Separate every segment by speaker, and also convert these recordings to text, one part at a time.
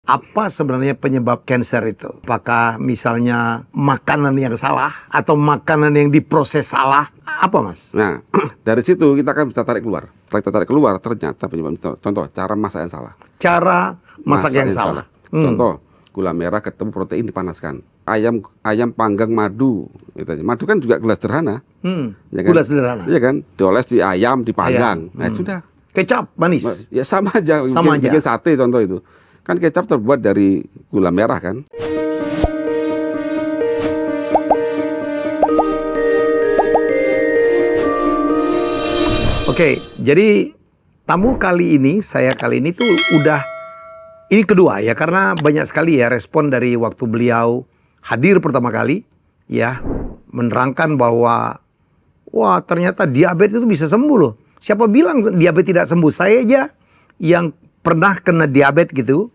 Speaker 1: apa sebenarnya penyebab kanker itu? Apakah misalnya makanan yang salah atau makanan yang diproses salah? Apa, Mas?
Speaker 2: Nah, dari situ kita kan bisa tarik keluar. Setelah kita tarik keluar, ternyata penyebab itu. Contoh, cara masak yang salah.
Speaker 1: Cara masak yang salah.
Speaker 2: Contoh, gula merah ketemu protein dipanaskan. Ayam panggang madu. Gitu. Madu kan juga gula sederhana. Ya kan?
Speaker 1: Gula sederhana.
Speaker 2: Iya kan? Dioles di ayam, dipanggang. Nah, sudah.
Speaker 1: Kecap manis.
Speaker 2: Ya sama aja.
Speaker 1: Sama aja.
Speaker 2: Bikin sate contoh itu. Kan kecap terbuat dari gula merah kan.
Speaker 1: Oke, jadi tamu saya kali ini tuh udah, ini kedua ya, karena banyak sekali ya respon dari waktu beliau hadir pertama kali ya, menerangkan bahwa wah ternyata diabetes itu bisa sembuh loh. Siapa bilang diabetes tidak sembuh? Saya aja yang pernah kena diabetes gitu,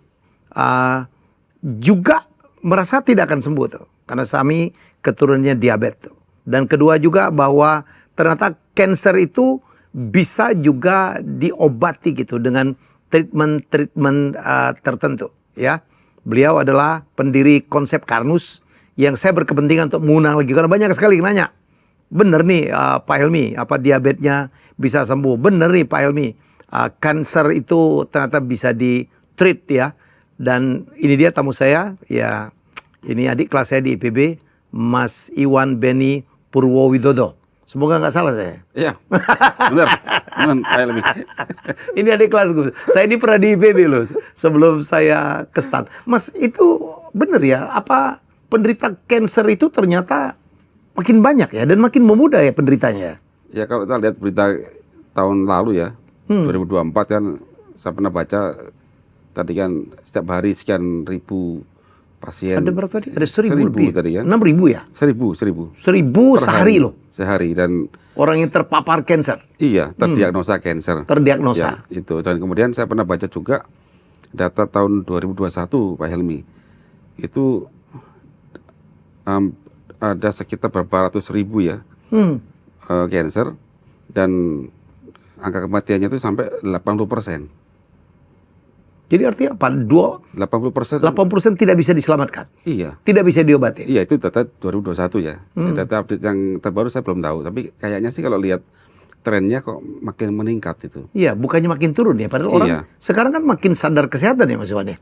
Speaker 1: juga merasa tidak akan sembuh tuh, karena kami keturunannya diabetes tuh. Dan kedua juga bahwa ternyata kanker itu bisa juga diobati gitu dengan treatment tertentu ya. Beliau adalah pendiri konsep Karnus yang saya berkepentingan untuk mengundang lagi karena banyak sekali yang nanya. Bener nih Pak Helmy, apa diabetesnya bisa sembuh? Bener nih Pak Helmy, kanker itu ternyata bisa di-treat ya. Dan ini dia tamu saya, ya ini adik kelas saya di IPB, Mas Iwan Beni Purwowidodo. Semoga nggak salah saya.
Speaker 2: Iya, benar. Pak Helmy.
Speaker 1: Ini adik kelasku. Saya ini pernah di IPB loh, sebelum saya ke STAN. Mas, itu bener ya, apa penderita kanker itu ternyata makin banyak ya, dan makin memudah ya penderitanya?
Speaker 2: Ya kalau kita lihat berita tahun lalu ya, 2024 kan, saya pernah baca tadi kan setiap hari sekian ribu pasien.
Speaker 1: Ada berapa tadi? Ada 1.000 lebih.
Speaker 2: Tadi kan?
Speaker 1: 6.000 ya?
Speaker 2: 1.000
Speaker 1: sehari loh.
Speaker 2: Sehari, dan
Speaker 1: orang yang terpapar kanker.
Speaker 2: Iya, terdiagnosa kanker.
Speaker 1: Terdiagnosa.
Speaker 2: Ya, itu. Dan kemudian saya pernah baca juga data tahun 2021 Pak Helmy. Itu ada sekitar berapa ratus ribu ya kanker, dan angka kematiannya itu sampai 80%.
Speaker 1: Jadi artinya apa?
Speaker 2: 80%.
Speaker 1: 80% tidak bisa diselamatkan.
Speaker 2: Iya.
Speaker 1: Tidak bisa diobatin.
Speaker 2: Iya, itu data 2021 ya. Data update yang terbaru saya belum tahu, tapi kayaknya sih kalau lihat trennya kok makin meningkat itu.
Speaker 1: Iya, bukannya makin turun ya. Padahal orang sekarang kan makin sadar kesehatan ya Mas Iwan ya.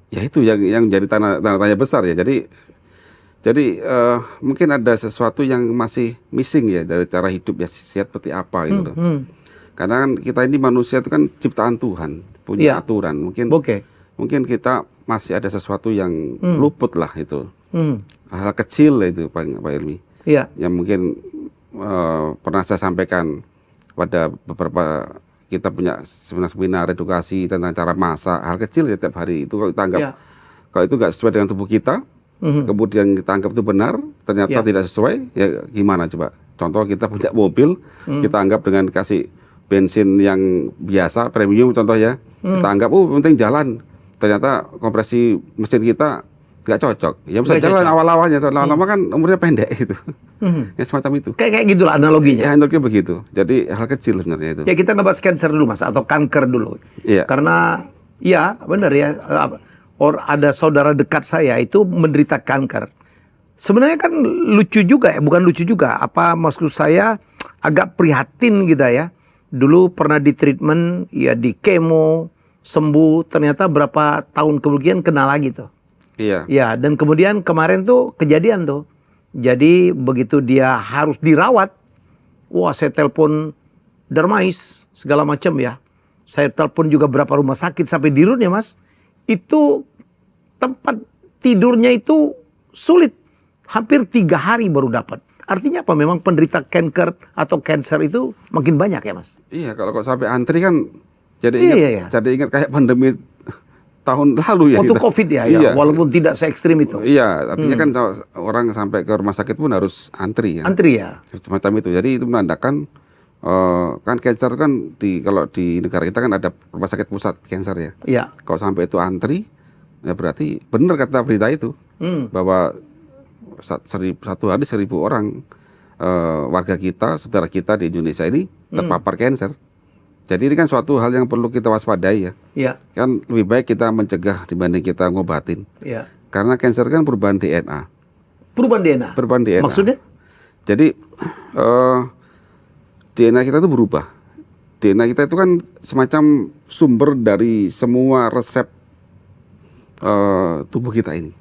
Speaker 2: Ya itu yang jadi tanda tanya besar ya. Jadi mungkin ada sesuatu yang masih missing ya dari cara hidup ya, sehat seperti apa gitu loh. Karena kan kita ini manusia itu kan ciptaan Tuhan, punya aturan. Mungkin kita masih ada sesuatu yang luput lah itu. Hal kecil lah itu Pak Helmy.
Speaker 1: Iya.
Speaker 2: Yang mungkin pernah saya sampaikan pada beberapa, kita punya seminar edukasi tentang cara masak, hal kecil ya tiap hari itu kalau kita anggap kalau itu nggak sesuai dengan tubuh kita, kemudian kita anggap itu benar, ternyata tidak sesuai, ya gimana coba? Contoh kita punya mobil, kita anggap dengan kasih bensin yang biasa, premium contoh ya, kita anggap penting jalan, ternyata kompresi mesin kita nggak cocok. Ya bisa jalan awal-awalnya, lama-lama kan umurnya pendek gitu. Ya semacam itu. Kayak
Speaker 1: gitulah analoginya.
Speaker 2: Ya analoginya begitu. Jadi hal kecil sebenarnya itu.
Speaker 1: Ya kita ngebahas kanker dulu Mas, atau kanker dulu.
Speaker 2: Iya.
Speaker 1: Karena ya benar ya, ada saudara dekat saya itu menderita kanker. Sebenarnya kan lucu juga ya, bukan lucu juga. Apa maksud saya, agak prihatin gitu ya. Dulu pernah di treatment, ya di kemo, sembuh, ternyata berapa tahun kemudian kena lagi tuh.
Speaker 2: Iya.
Speaker 1: Ya, dan kemudian kemarin tuh kejadian tuh. Jadi begitu dia harus dirawat, wah saya telepon Darmais segala macam ya. Saya telepon juga berapa rumah sakit sampai di Rut ya Mas. Itu tempat tidurnya itu sulit. Hampir 3 hari baru dapat. Artinya apa? Memang penderita kanker atau kanker itu makin banyak ya Mas?
Speaker 2: Iya, kalau sampai antri kan jadi ingat kayak pandemi tahun lalu ya.
Speaker 1: Waktu COVID ya, walaupun tidak se ekstrim itu.
Speaker 2: Iya, artinya kan orang sampai ke rumah sakit pun harus antri ya.
Speaker 1: Antri ya.
Speaker 2: Semacam itu. Jadi itu menandakan kan kanker kan kalau di negara kita kan ada rumah sakit pusat kanker ya.
Speaker 1: Iya.
Speaker 2: Kalau sampai itu antri, ya berarti benar kata berita itu bahwa satu hari 1.000 orang warga kita, saudara kita di Indonesia ini terpapar kanker. Jadi ini kan suatu hal yang perlu kita waspadai ya.
Speaker 1: Ya.
Speaker 2: Kan lebih baik kita mencegah dibanding kita ngobatin.
Speaker 1: Ya.
Speaker 2: Karena kanker kan perubahan DNA.
Speaker 1: Perubahan DNA.
Speaker 2: Perubahan DNA.
Speaker 1: Maksudnya?
Speaker 2: Jadi DNA kita itu berubah. DNA kita itu kan semacam sumber dari semua resep tubuh kita ini.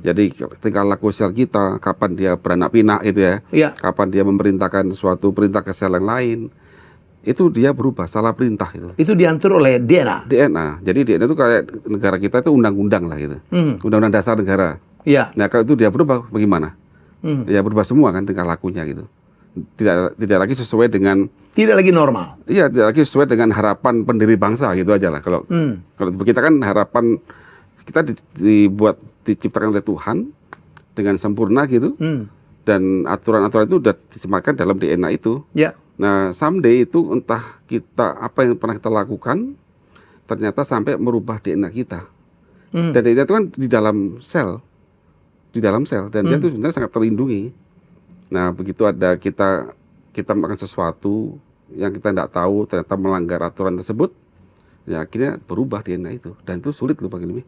Speaker 2: Jadi tingkah laku sel kita, kapan dia beranak pinak gitu ya,
Speaker 1: Iya.
Speaker 2: kapan dia memerintahkan suatu perintah ke sel yang lain, itu dia berubah, salah perintah itu.
Speaker 1: Itu diatur oleh DNA.
Speaker 2: DNA. Jadi DNA itu kayak negara kita itu undang-undang lah gitu, undang-undang dasar negara.
Speaker 1: Iya.
Speaker 2: Nah kalau itu dia berubah, bagaimana? Ya berubah semua kan tingkah lakunya gitu. Tidak lagi sesuai dengan,
Speaker 1: Tidak lagi normal.
Speaker 2: iya tidak lagi sesuai dengan harapan pendiri bangsa gitu aja lah. Kalau kita kan harapan kita diciptakan oleh Tuhan dengan sempurna gitu, dan aturan-aturan itu sudah disematkan dalam DNA itu.
Speaker 1: Ya.
Speaker 2: Nah someday itu entah kita apa yang pernah kita lakukan ternyata sampai merubah DNA kita. Dan DNA itu kan di dalam sel, dan dia itu sebenarnya sangat terlindungi. Nah begitu ada kita melakukan sesuatu yang kita tidak tahu ternyata melanggar aturan tersebut, ya akhirnya berubah DNA itu, dan itu sulit loh Pak Gilmi.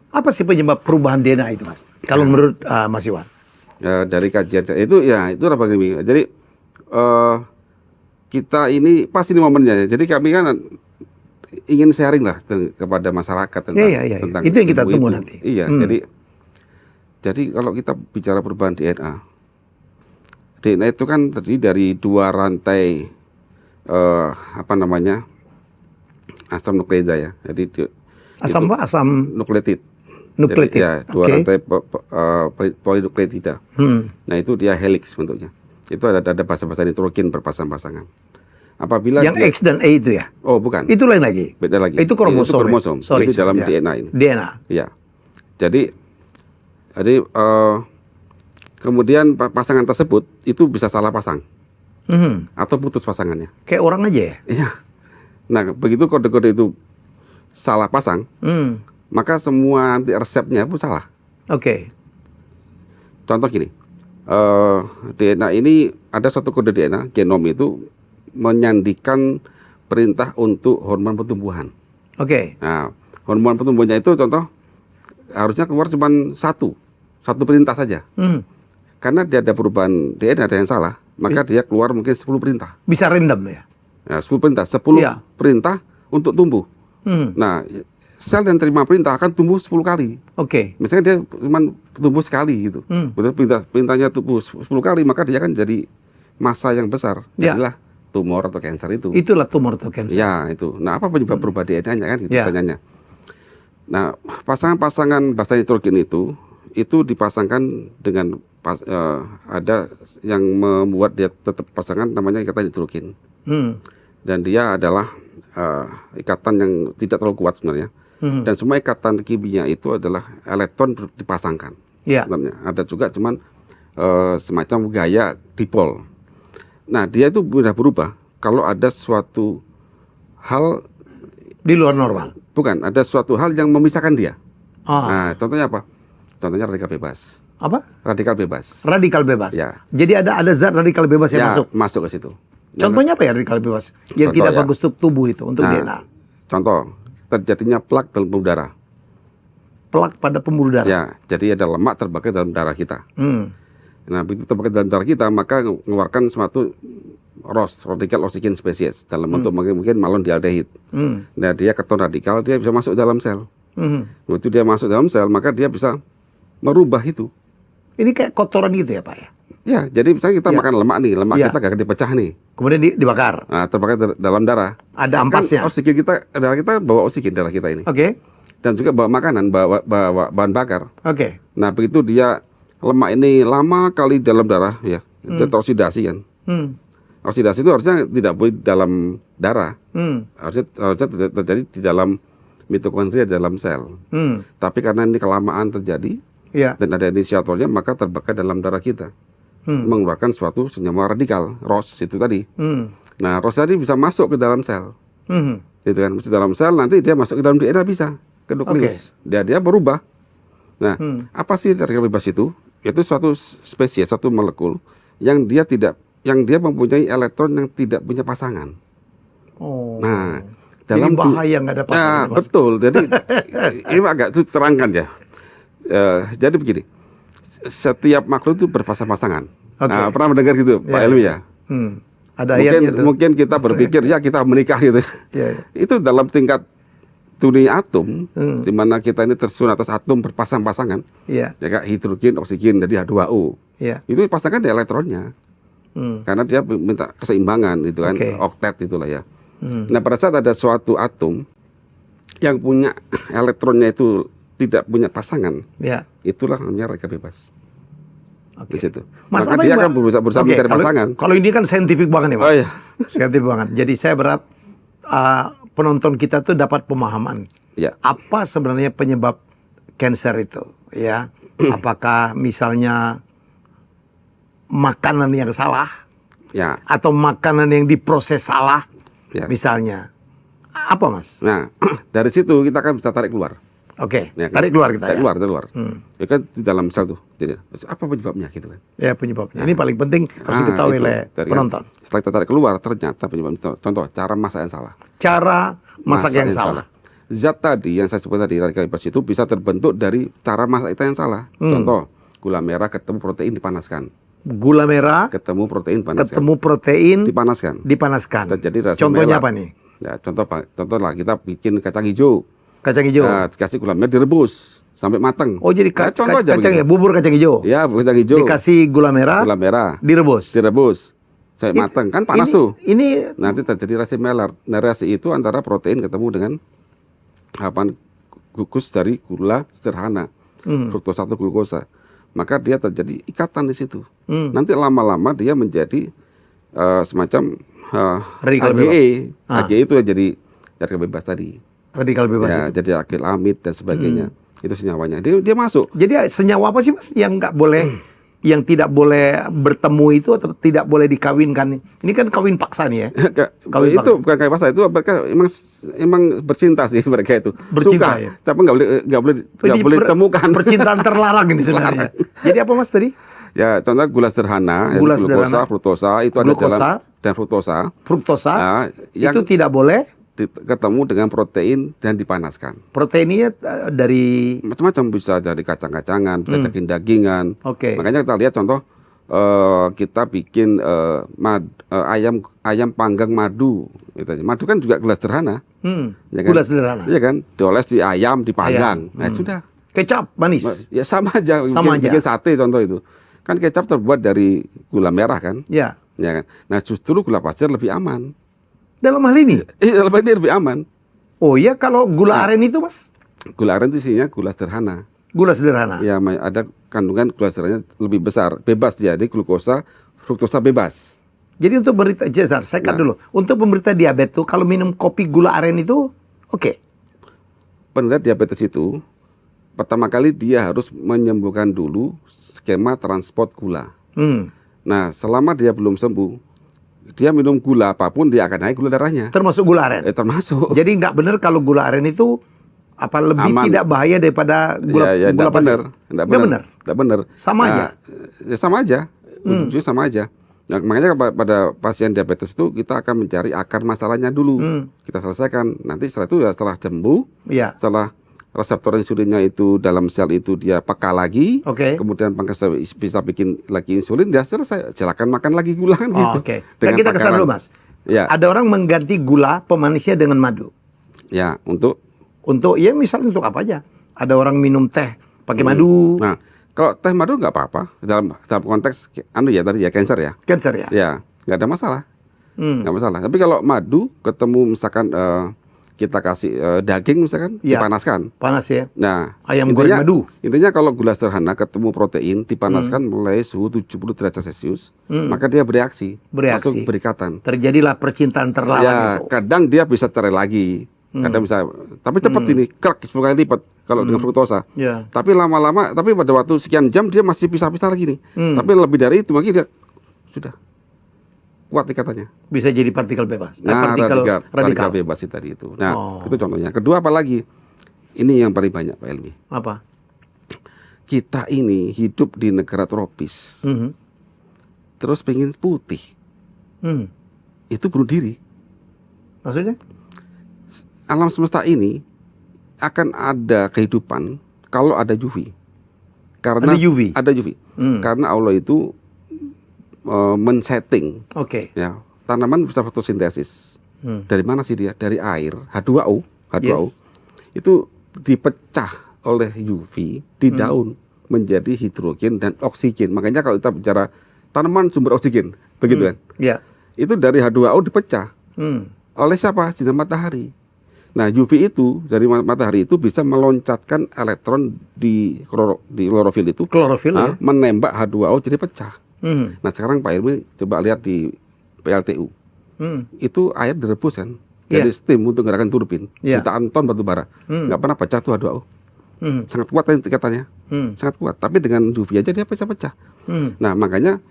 Speaker 1: Apa sih penyebab perubahan DNA itu, Mas? Kalau menurut Mas Iwan?
Speaker 2: Dari kajian itu ya itu Pak Gilmi. Jadi kita ini pas ini momennya. Jadi kami kan ingin sharing lah kepada masyarakat tentang tentang
Speaker 1: itu yang kita tunggu nanti.
Speaker 2: Iya, jadi kalau kita bicara perubahan DNA itu kan terdiri dari dua rantai asam nukleida ya. Jadi
Speaker 1: Asam
Speaker 2: nukleotid.
Speaker 1: nukleotid.
Speaker 2: Jadi, ya, dua rantai polinukleotida. Nah itu dia helix bentuknya. Itu ada bahasa-bahasa nitrogen berpasang-pasangan. Apabila
Speaker 1: yang X dan E itu ya?
Speaker 2: Oh bukan.
Speaker 1: Itu lain lagi.
Speaker 2: Beda lagi.
Speaker 1: Itu kromosom.
Speaker 2: Itu kromosom.
Speaker 1: Sorry,
Speaker 2: itu dalam
Speaker 1: ya.
Speaker 2: DNA ini.
Speaker 1: DNA.
Speaker 2: Iya. Jadi kemudian pasangan tersebut itu bisa salah pasang atau putus pasangannya.
Speaker 1: Kayak orang aja ya?
Speaker 2: Iya. Nah begitu kode-kode itu salah pasang, maka semua nanti resepnya pun salah.
Speaker 1: Oke.
Speaker 2: Contoh gini, DNA ini ada satu kode DNA genom itu menyandikan perintah untuk hormon pertumbuhan.
Speaker 1: Oke.
Speaker 2: Nah, hormon pertumbuhannya itu contoh harusnya keluar cuma satu perintah saja. Karena dia ada perubahan DNA ada yang salah, maka dia keluar mungkin 10 perintah.
Speaker 1: Bisa random ya?
Speaker 2: Nah, 10 perintah, 10
Speaker 1: Iya.
Speaker 2: perintah untuk tumbuh. Nah, sel yang terima perintah akan tumbuh 10 kali.
Speaker 1: Oke.
Speaker 2: Misalnya dia cuma tumbuh sekali gitu. Betul perintahnya tumbuh 10 kali, maka dia akan jadi massa yang besar.
Speaker 1: Ya.
Speaker 2: Jadilah tumor atau kanker itu.
Speaker 1: Itulah tumor atau kanker.
Speaker 2: Ya, itu. Nah, apa penyebab perubahan DNA-nya kan itu
Speaker 1: Ya.
Speaker 2: pertanyaannya. Nah, pasangan-pasangan basa nitrogen itu dipasangkan dengan ada yang membuat dia tetap pasangan namanya ikatan nitrogen. Dan dia adalah ikatan yang tidak terlalu kuat sebenarnya. Dan semua ikatan kimia itu adalah elektron dipasangkan.
Speaker 1: Ya.
Speaker 2: Sebenarnya. Ada juga cuman semacam gaya dipol. Nah, dia itu mudah berubah kalau ada suatu hal
Speaker 1: Di luar normal.
Speaker 2: bukan, ada suatu hal yang memisahkan dia.
Speaker 1: Ah.
Speaker 2: Nah, contohnya apa? Contohnya radikal bebas.
Speaker 1: Apa?
Speaker 2: Radikal bebas.
Speaker 1: Radikal bebas.
Speaker 2: Ya.
Speaker 1: Jadi ada zat radikal bebas yang
Speaker 2: Ya,
Speaker 1: masuk.
Speaker 2: ke situ.
Speaker 1: Contohnya apa ya radikal bebas? Yang
Speaker 2: Contoh
Speaker 1: tidak
Speaker 2: ya.
Speaker 1: bagus untuk tubuh itu, untuk
Speaker 2: Nah,
Speaker 1: DNA.
Speaker 2: contoh, terjadinya plak dalam pembuluh darah.
Speaker 1: Plak pada pembuluh darah.
Speaker 2: Ya, jadi ada lemak terbakar dalam darah kita. Nah, begitu terbakar dalam darah kita, maka mengeluarkan suatu ROS, radikal oksigen spesies, dalam bentuk mungkin malondialdehid. Nah, dia keton radikal, dia bisa masuk dalam sel. Begitu dia masuk dalam sel, maka dia bisa merubah itu.
Speaker 1: Ini kayak kotoran gitu ya Pak ya?
Speaker 2: Ya, jadi misalnya kita
Speaker 1: Ya.
Speaker 2: makan lemak nih, lemak
Speaker 1: Ya.
Speaker 2: kita gak akan dipecah nih.
Speaker 1: Kemudian dibakar.
Speaker 2: Nah, terbakar dalam darah.
Speaker 1: Ada ampasnya.
Speaker 2: Kan oksigen darah kita bawa oksigen darah kita ini.
Speaker 1: Oke.
Speaker 2: Dan juga bawa makanan, bawa bahan bakar.
Speaker 1: Oke.
Speaker 2: Nah, begitu dia lemak ini lama kali dalam darah, ya, dia teroksidasi kan. Oksidasi itu harusnya tidak boleh dalam darah. Harusnya terjadi di dalam mitokondria dalam sel. Tapi karena ini kelamaan terjadi
Speaker 1: Ya.
Speaker 2: dan ada inisiatornya, maka terbakar dalam darah kita. Mengeluarkan suatu senyawa radikal, ROS itu tadi. Nah, ROS tadi bisa masuk ke dalam sel. Gitu kan, masuk ke dalam sel, nanti dia masuk ke dalam DNA bisa, ke nukleus. Dia berubah. Nah, apa sih radikal bebas itu? Itu suatu spesies, satu molekul yang dia mempunyai elektron yang tidak punya pasangan.
Speaker 1: Oh.
Speaker 2: Nah,
Speaker 1: Jadi bahaya nggak ada
Speaker 2: ya,
Speaker 1: pasangan, Mas.
Speaker 2: betul. Jadi ini agak itu terangkan ya. Jadi begini, setiap makhluk itu berpasang-pasangan.
Speaker 1: Oke.
Speaker 2: Nah, pernah mendengar gitu, Pak Helmi ya?
Speaker 1: Ada ayatnya tuh.
Speaker 2: Mungkin kita berpikir ya kita menikah gitu.
Speaker 1: Iya, iya.
Speaker 2: Itu dalam tingkat dunia atom, di mana kita ini tersusun atas atom berpasang-pasangan.
Speaker 1: Iya.
Speaker 2: Ya kak, hidrogen, oksigen, jadi H2O.
Speaker 1: Iya.
Speaker 2: Itu pasangan di elektronnya. Karena dia minta keseimbangan itu kan,
Speaker 1: Oke.
Speaker 2: oktet itulah ya. Nah, pada saat ada suatu atom yang punya elektronnya itu tidak punya pasangan,
Speaker 1: Iya.
Speaker 2: itulah namanya rega bebas.
Speaker 1: Oke.
Speaker 2: Di situ.
Speaker 1: Mas,
Speaker 2: Maka
Speaker 1: apa
Speaker 2: dia
Speaker 1: yang
Speaker 2: akan berusaha
Speaker 1: Oke,
Speaker 2: mencari
Speaker 1: kalau-
Speaker 2: pasangan.
Speaker 1: Kalau ini kan saintifik banget nih, Mas.
Speaker 2: Oh iya.
Speaker 1: Saintifik banget. Jadi saya berharap penonton kita tuh dapat pemahaman.
Speaker 2: Ya.
Speaker 1: Apa sebenarnya penyebab cancer itu, ya? Apakah misalnya makanan yang salah
Speaker 2: Ya.
Speaker 1: atau makanan yang diproses salah,
Speaker 2: Ya.
Speaker 1: misalnya? Apa, Mas?
Speaker 2: Nah, dari situ kita akan bisa tarik keluar.
Speaker 1: Oke,
Speaker 2: Ya, kan?
Speaker 1: tarik keluar kita
Speaker 2: Tarik
Speaker 1: ya.
Speaker 2: keluar. Ya kan di dalam sel tuh. Jadi, apa penyebabnya gitu kan?
Speaker 1: Ya, penyebabnya. Ini paling penting harus diketahui
Speaker 2: itu.
Speaker 1: oleh
Speaker 2: Dari-
Speaker 1: penonton.
Speaker 2: Setelah kita tarik keluar, ternyata penyebabnya. Contoh, cara masak yang salah.
Speaker 1: Cara masak yang salah.
Speaker 2: Zat tadi yang saya sebut tadi, radikal bebas itu bisa terbentuk dari cara masak kita yang salah. Contoh, gula merah ketemu protein dipanaskan.
Speaker 1: Gula merah
Speaker 2: Ketemu protein dipanaskan.
Speaker 1: ketemu protein
Speaker 2: Dipanaskan. Terjadi reaksi
Speaker 1: Contohnya
Speaker 2: melar.
Speaker 1: apa nih?
Speaker 2: Ya, contoh lah kita bikin kacang hijau.
Speaker 1: Kacang hijau.
Speaker 2: Nah, dikasih gula merah direbus sampai matang.
Speaker 1: Oh, jadi
Speaker 2: Nah, contoh aja
Speaker 1: kacang ya,
Speaker 2: begitu.
Speaker 1: bubur kacang hijau.
Speaker 2: Ya, kacang hijau.
Speaker 1: Dikasih gula merah, direbus.
Speaker 2: Sampai matang. Kan panas
Speaker 1: Ini-
Speaker 2: tuh.
Speaker 1: Ini
Speaker 2: Nanti terjadi reaksi Maillard. Nah, reaksi itu antara protein ketemu dengan gugus dari gula sederhana, fruktosa atau glukosa. Maka dia terjadi ikatan di situ. Nanti lama-lama dia menjadi semacam
Speaker 1: Radikal
Speaker 2: AGE.
Speaker 1: bebas.
Speaker 2: AGE itu yang jadi radikal bebas tadi.
Speaker 1: radikal bebas
Speaker 2: Ya,
Speaker 1: itu.
Speaker 2: jadi akrilamid dan sebagainya. Itu senyawanya. Dia masuk.
Speaker 1: Jadi senyawa apa sih, Mas, yang nggak boleh, yang tidak boleh bertemu itu atau tidak boleh dikawinkan? Ini kan kawin paksa nih ya. Kawin
Speaker 2: Itu
Speaker 1: paksa.
Speaker 2: bukan kayak pasal itu mereka emang bercinta sih mereka itu.
Speaker 1: Bercinta,
Speaker 2: Suka,
Speaker 1: ya?
Speaker 2: tapi nggak boleh temukan.
Speaker 1: Percintaan terlarang ini sebenarnya. Jadi apa, Mas, tadi?
Speaker 2: Ya, contoh gula sederhana,
Speaker 1: Gula
Speaker 2: yaitu glukosa,
Speaker 1: sederhana.
Speaker 2: fruktosa itu
Speaker 1: Glukosa.
Speaker 2: ada dalam dan fruktosa.
Speaker 1: Fruktosa
Speaker 2: Nah, yang
Speaker 1: itu tidak boleh.
Speaker 2: ketemu dengan protein dan dipanaskan.
Speaker 1: Proteinnya dari
Speaker 2: Macam-macam, bisa dari kacang-kacangan, bisa daging-dagingan.
Speaker 1: Oke.
Speaker 2: Makanya kita lihat contoh kita bikin ayam panggang madu. Gitu. Madu kan juga gula sederhana. Ya kan?
Speaker 1: gula sederhana.
Speaker 2: Iya kan, dioles di ayam, dipanggang.
Speaker 1: Ayam.
Speaker 2: Nah, sudah.
Speaker 1: Kecap manis.
Speaker 2: Ya sama aja.
Speaker 1: Sama aja.
Speaker 2: Bikin sate contoh itu. Kan kecap terbuat dari gula merah kan?
Speaker 1: Ya.
Speaker 2: Ya kan. Nah, justru gula pasir lebih aman.
Speaker 1: Dalam hal ini.
Speaker 2: Dalam hal ini lebih aman.
Speaker 1: Oh iya, kalau gula aren itu, Mas,
Speaker 2: Gula aren itu isinya gula sederhana.
Speaker 1: gula sederhana.
Speaker 2: Ya, ada kandungan gula sederhana lebih besar, bebas dia, jadi glukosa, fruktosa bebas.
Speaker 1: Jadi untuk berita Cesar, saya cut dulu. Untuk penderita diabetes tuh kalau minum kopi gula aren itu oke.
Speaker 2: Penderita diabetes itu pertama kali dia harus menyembuhkan dulu skema transport gula. Nah, selama dia belum sembuh, dia minum gula apapun dia akan naik gula darahnya.
Speaker 1: Termasuk gula aren.
Speaker 2: Termasuk.
Speaker 1: Jadi nggak benar kalau gula aren itu apa lebih
Speaker 2: Aman.
Speaker 1: tidak bahaya daripada gula
Speaker 2: Ya,
Speaker 1: gula
Speaker 2: enggak
Speaker 1: pasir?
Speaker 2: benar.
Speaker 1: Nggak benar.
Speaker 2: Enggak benar.
Speaker 1: Sama aja?
Speaker 2: Ya sama aja. Ujungnya sama aja. Nah, makanya pada pasien diabetes itu kita akan mencari akar masalahnya dulu. Kita selesaikan. Nanti setelah itu ya setelah sembuh,
Speaker 1: Iya.
Speaker 2: setelah reseptor insulinnya itu dalam sel itu dia peka lagi,
Speaker 1: Oke.
Speaker 2: kemudian pankreas bisa bikin lagi insulin, dia selesai. Silakan makan lagi gula kan
Speaker 1: Oh,
Speaker 2: gitu.
Speaker 1: oke. Nah,
Speaker 2: Dengan
Speaker 1: kita kesana
Speaker 2: takaran.
Speaker 1: dulu, Mas.
Speaker 2: Ya,
Speaker 1: Ada orang mengganti gula pemanisnya dengan madu.
Speaker 2: ya untuk
Speaker 1: Ya misalnya untuk apa aja? Ada orang minum teh pakai madu.
Speaker 2: Nah, kalau teh madu nggak apa-apa dalam konteks tadi ya cancer ya.
Speaker 1: Cancer ya?
Speaker 2: Ya, nggak ada masalah. Nggak masalah. Tapi kalau madu ketemu misalkan kita kasih daging misalkan
Speaker 1: Ya.
Speaker 2: dipanaskan.
Speaker 1: Panas ya?
Speaker 2: Nah,
Speaker 1: Ayam goreng madu.
Speaker 2: Intinya kalau gula sederhana ketemu protein dipanaskan mulai suhu 70 derajat Celcius, maka dia bereaksi.
Speaker 1: Bereaksi.
Speaker 2: Langsung berikatan.
Speaker 1: Terjadilah percintaan terlarang
Speaker 2: Ya,
Speaker 1: itu.
Speaker 2: kadang dia bisa cerai lagi. Kadang bisa, tapi cepat ini, krek 10 kali lipat kalau dengan fruktosa.
Speaker 1: Ya.
Speaker 2: Tapi lama-lama, tapi pada waktu sekian jam dia masih pisah-pisah lagi nih. Tapi lebih dari itu, mungkin dia sudah kuat ikatannya.
Speaker 1: Bisa jadi partikel bebas.
Speaker 2: Nah,
Speaker 1: radikal.
Speaker 2: radikal bebas itu tadi itu. Nah,
Speaker 1: Oh.
Speaker 2: itu contohnya. Kedua apa lagi? Ini yang paling banyak Pak Elmi.
Speaker 1: Apa?
Speaker 2: Kita ini hidup di negara tropis,
Speaker 1: Mhm.
Speaker 2: terus pengen putih,
Speaker 1: Hmm.
Speaker 2: itu bunuh diri.
Speaker 1: Maksudnya?
Speaker 2: Alam semesta ini akan ada kehidupan kalau ada UV. Karena
Speaker 1: Ada UV?
Speaker 2: Ada UV. Karena Allah itu men-setting
Speaker 1: Oke.
Speaker 2: ya, tanaman bisa fotosintesis. Dari mana sih dia? Dari air, H2O.
Speaker 1: Yes.
Speaker 2: Itu dipecah oleh UV di daun menjadi hidrogen dan oksigen. Makanya kalau kita bicara tanaman sumber oksigen, begitu kan?
Speaker 1: Ya.
Speaker 2: Itu dari H2O dipecah oleh siapa? Sinar matahari. Nah, UV itu dari matahari itu bisa meloncatkan elektron di klorofil itu,
Speaker 1: Klorofil ya.
Speaker 2: menembak H2O jadi pecah. Nah, sekarang Pak Ilmi coba lihat di PLTU. Itu air direbus kan, jadi steam untuk gerakan turbin, jutaan ton batu bara, nggak pernah pecah tuh H2O. Sangat kuat kan tingkatannya, sangat kuat. Tapi dengan UV aja dia pecah-pecah. Nah, makanya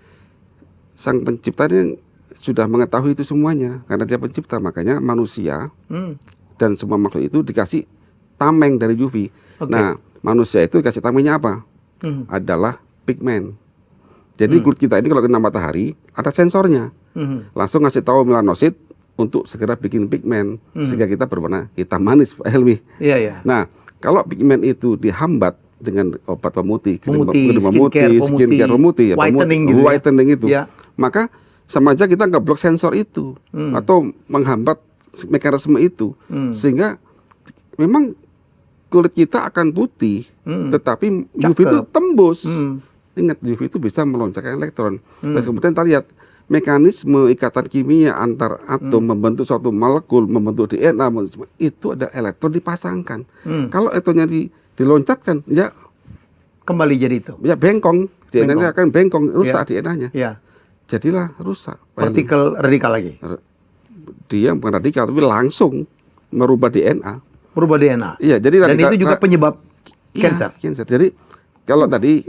Speaker 2: sang pencipta ini sudah mengetahui itu semuanya, karena dia pencipta. Makanya manusia dan semua makhluk itu dikasih tameng dari UV. Nah, manusia itu dikasih tamengnya apa? Adalah pigmen. Jadi kulit kita ini kalau kena matahari ada sensornya, langsung ngasih tahu melanosit untuk segera bikin pigmen sehingga kita berwarna hitam manis, Pak Helmi.
Speaker 1: Iya, iya.
Speaker 2: Nah, kalau pigmen itu dihambat dengan obat pemutih,
Speaker 1: skincare pemutih,
Speaker 2: whitening itu, maka sama aja kita ngeblok sensor itu atau menghambat mekanisme itu, sehingga memang kulit kita akan putih, tetapi UV itu tembus. Ingat, UV itu bisa meloncatkan elektron. Terus kemudian kita lihat mekanisme ikatan kimia antar atom membentuk suatu molekul, membentuk DNA, itu ada elektron dipasangkan. Kalau elektronnya diloncatkan, ya
Speaker 1: kembali jadi itu.
Speaker 2: Ya bengkong, DNA-nya akan bengkong, rusak DNA-nya.
Speaker 1: Ya.
Speaker 2: Jadilah rusak.
Speaker 1: Partikel radikal lagi.
Speaker 2: Dia bukan radikal, tapi langsung merubah DNA.
Speaker 1: Merubah DNA.
Speaker 2: Iya, jadi
Speaker 1: dan itu juga penyebab cancer.
Speaker 2: Cancer. Jadi kalau tadi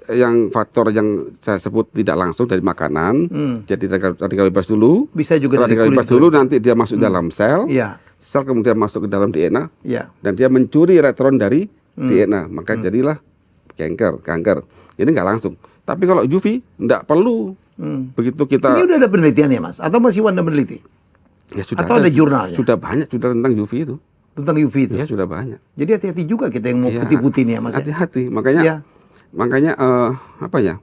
Speaker 2: yang faktor yang saya sebut tidak langsung dari makanan, jadi radikal bebas dulu.
Speaker 1: Bisa juga
Speaker 2: radikal bebas dulu, nanti dia masuk dalam sel.
Speaker 1: Iya.
Speaker 2: Sel kemudian masuk ke dalam DNA.
Speaker 1: Iya.
Speaker 2: Dan dia mencuri elektron dari DNA, maka jadilah kanker. Ini nggak langsung. Tapi kalau UV nggak perlu. Begitu kita.
Speaker 1: Ini udah ada penelitian ya, Mas? Atau masih Wanda meneliti?
Speaker 2: Ya sudah.
Speaker 1: Atau ada jurnalnya?
Speaker 2: Sudah banyak sudah tentang UV itu.
Speaker 1: Tentang UV itu?
Speaker 2: Ya sudah banyak.
Speaker 1: Jadi hati-hati juga kita yang mau putih-putih nih ya, Mas.
Speaker 2: Hati-hati. Makanya apa ya?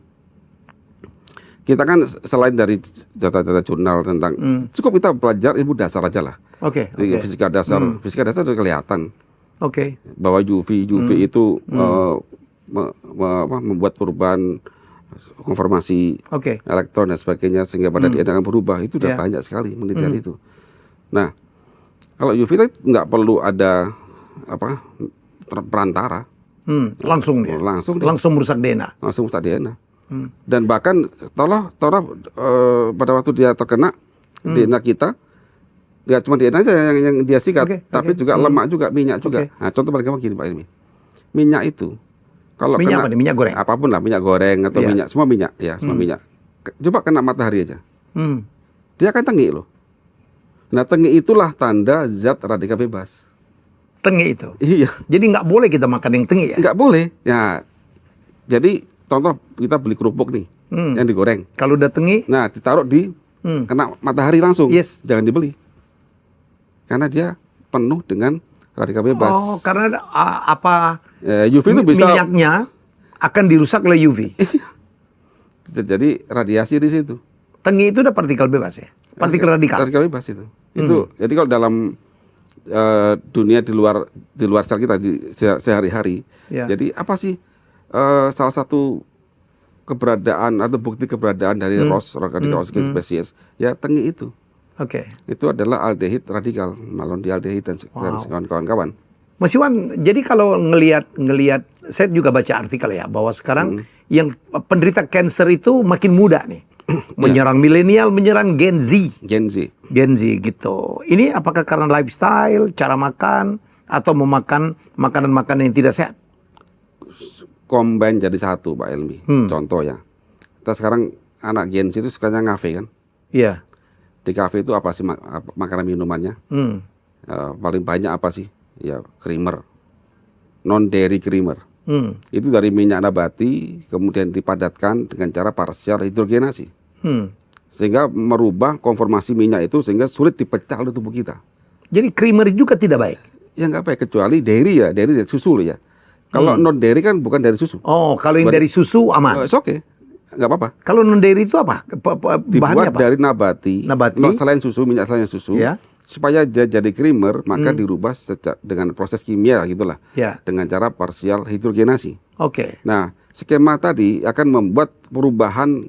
Speaker 2: Kita kan selain dari data-data jurnal tentang cukup kita belajar ilmu dasar aja lah.
Speaker 1: Oke.
Speaker 2: Fisika dasar sudah kelihatan.
Speaker 1: Oke.
Speaker 2: Bahwa UV itu membuat perubahan konformasi elektron dan sebagainya sehingga pada DNA akan berubah. Itu sudah banyak sekali penelitian itu. Nah, kalau UV itu nggak perlu ada perantara.
Speaker 1: Langsung merusak DNA.
Speaker 2: Langsung merusak DNA. Dan bahkan pada waktu dia terkena DNA kita, ya cuma DNA aja yang dia sikat, tapi juga lemak juga, minyak juga. Nah, contoh paling gampang gini Pak Ilmi. Minyak itu kalau
Speaker 1: minyak
Speaker 2: kena
Speaker 1: minyak goreng,
Speaker 2: apapun lah, minyak goreng atau minyak, semua minyak ya, semua minyak. Coba kena matahari aja, dia akan tengi loh. Nah, tengi itulah tanda zat radikal bebas.
Speaker 1: Tengi itu.
Speaker 2: Iya.
Speaker 1: Jadi nggak boleh kita makan yang tengi ya?
Speaker 2: Nggak boleh. Ya, jadi contoh kita beli kerupuk nih, yang digoreng.
Speaker 1: Kalau udah tengi,
Speaker 2: nah ditaruh di kena matahari langsung, jangan dibeli, karena dia penuh dengan radikal bebas.
Speaker 1: Oh, karena
Speaker 2: UV itu bisa
Speaker 1: minyaknya akan dirusak oleh UV.
Speaker 2: Jadi radiasi di situ.
Speaker 1: Tengi itu udah partikel bebas ya, partikel radikal.
Speaker 2: Radikal bebas itu. Itu jadi kalau dalam dunia di luar sel kita sehari-hari. Jadi apa sih salah satu keberadaan atau bukti keberadaan dari ROS, radikal oksigen spesies, ya tengi itu. Itu adalah aldehid radikal, malondialdehid dan kawan-kawan.
Speaker 1: Mas Iwan, jadi kalau ngelihat, saya juga baca artikel ya bahwa sekarang yang penderita kanker itu makin muda nih, menyerang milenial, menyerang Gen Z gitu. Ini apakah karena lifestyle, cara makan, atau memakan makanan-makanan yang tidak sehat?
Speaker 2: Combine jadi satu, Pak Elmi. Contoh ya, kita sekarang anak Gen Z itu sukanya ngafe kan? Iya. Di kafe itu apa sih makanan minumannya? Paling banyak apa sih? Ya creamer, non dairy creamer. Itu dari minyak nabati kemudian dipadatkan dengan cara partial hidrogenasi sehingga merubah konformasi minyak itu sehingga sulit dipecah oleh tubuh kita.
Speaker 1: Jadi creamer juga tidak baik.
Speaker 2: Ya nggak baik kecuali dairy ya, dairy susu loh ya. Kalau non dairy kan bukan dari susu.
Speaker 1: Oh, kalau yang dari susu aman.
Speaker 2: Oke, nggak apa-apa.
Speaker 1: Kalau non dairy itu apa? Bahannya
Speaker 2: Dibuat
Speaker 1: apa?
Speaker 2: dari nabati, selain susu, minyak selain susu.
Speaker 1: Ya.
Speaker 2: Supaya dia jadi creamer, maka dirubah dengan proses kimia gitulah.
Speaker 1: Ya.
Speaker 2: Dengan cara partial hidrogenasi.
Speaker 1: Oke.
Speaker 2: Nah, skema tadi akan membuat perubahan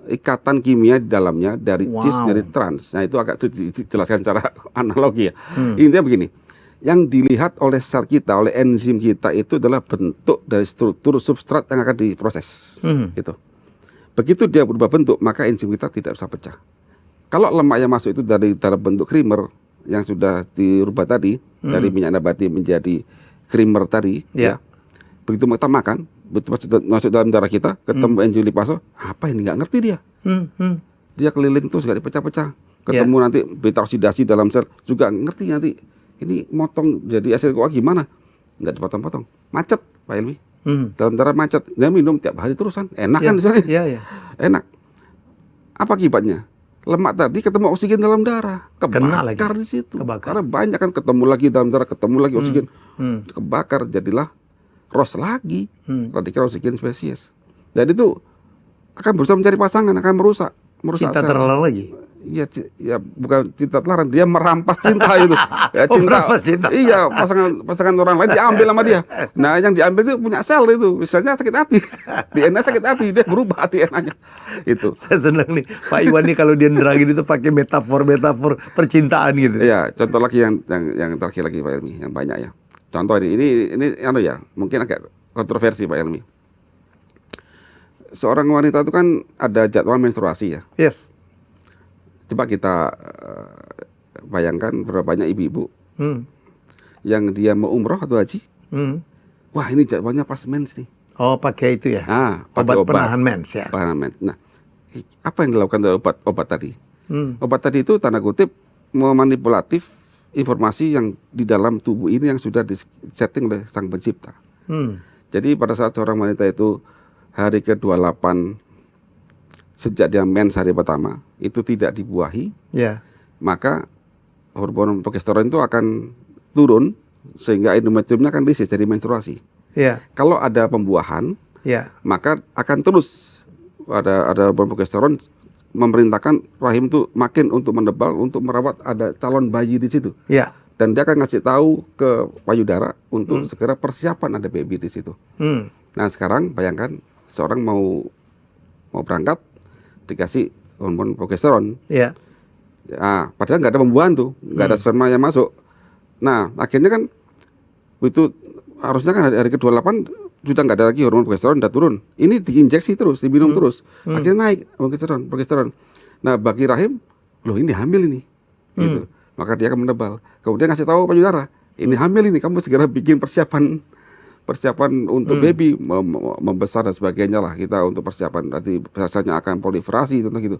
Speaker 2: ikatan kimia di dalamnya dari cis dari trans. Nah, itu agak dijelaskan secara analogi ya. Intinya begini. Yang dilihat oleh sel kita, oleh enzim kita itu adalah bentuk dari struktur substrat yang akan diproses. Gitu. Begitu dia berubah bentuk, maka enzim kita tidak bisa pecah. Kalau lemak yang masuk itu dari dalam bentuk creamer yang sudah dirubah tadi, dari minyak nabati menjadi creamer tadi, ya. Begitu kita makan, begitu masuk dalam darah kita, ketemu enzim lipase, apa ini nggak ngerti dia. Dia keliling terus nggak dipecah-pecah. Ketemu nanti beta oksidasi dalam sel juga ngerti nanti. Ini motong jadi asid CoA gimana? Nggak dipotong-potong. Macet, Pak Helmi. Dalam darah macet. Dia minum tiap hari terusan. Enak kan di sana? Enak. Apa akibatnya? Lemak tadi ketemu oksigen dalam darah. Kebakar di situ. Karena banyak kan ketemu lagi dalam darah, ketemu lagi oksigen. Kebakar. Jadilah ROS lagi. Radikal oksigen spesies. Jadi itu akan berusaha mencari pasangan, akan merusak
Speaker 1: Cinta
Speaker 2: sel.
Speaker 1: terlarang lagi.
Speaker 2: Ya bukan cinta terlarang, dia merampas cinta itu. Ya, cinta. Iya, pasangan orang lain diambil sama dia. Nah, yang diambil itu punya sel itu, misalnya sakit hati. DNA sakit hati, dia berubah DNA-nya. Itu.
Speaker 1: Saya senang nih Pak Iwan nih kalau dia nerangin itu pakai metafor percintaan gitu.
Speaker 2: Iya, contoh lagi yang terakhir lagi Pak Helmi, yang banyak ya. Contoh ini ya, mungkin agak kontroversi Pak Helmi. Seorang wanita itu kan ada jadwal menstruasi ya.
Speaker 1: Yes.
Speaker 2: Coba kita bayangkan berapa banyak ibu-ibu yang dia mau umroh atau haji. Wah, ini jadwalnya pas mens nih.
Speaker 1: Oh, pakai itu ya?
Speaker 2: Pakai obat
Speaker 1: penahan mens ya.
Speaker 2: Penahan mens. Nah, apa yang dilakukan dari obat tadi? Obat tadi itu tanda kutip memanipulatif informasi yang di dalam tubuh ini yang sudah disetting oleh Sang Pencipta. Jadi pada saat seorang wanita itu hari ke-28 sejak dia mens hari pertama itu tidak dibuahi, maka hormon progesteron itu akan turun sehingga endometriumnya akan lisis dari menstruasi. Kalau ada pembuahan, maka akan terus ada hormon progesteron memerintahkan rahim itu makin untuk menebal, untuk merawat ada calon bayi di situ. Dan dia akan ngasih tahu ke payudara untuk segera persiapan ada baby di situ. Nah sekarang bayangkan seorang mau berangkat dikasih hormon progesteron. Nah, padahal nggak ada pembuahan tuh, nggak ada sperma yang masuk. Nah, akhirnya kan itu harusnya kan hari ke-28 sudah nggak ada lagi hormon progesteron, udah turun. Ini diinjeksi terus, diminum terus. Akhirnya naik progesteron. Nah, bagi rahim, loh ini hamil ini. Gitu. Maka dia akan menebal. Kemudian ngasih tahu payudara, ini hamil ini, kamu segera bikin persiapan untuk baby membesar dan sebagainya lah, kita untuk persiapan nanti biasanya akan proliferasi tentu gitu.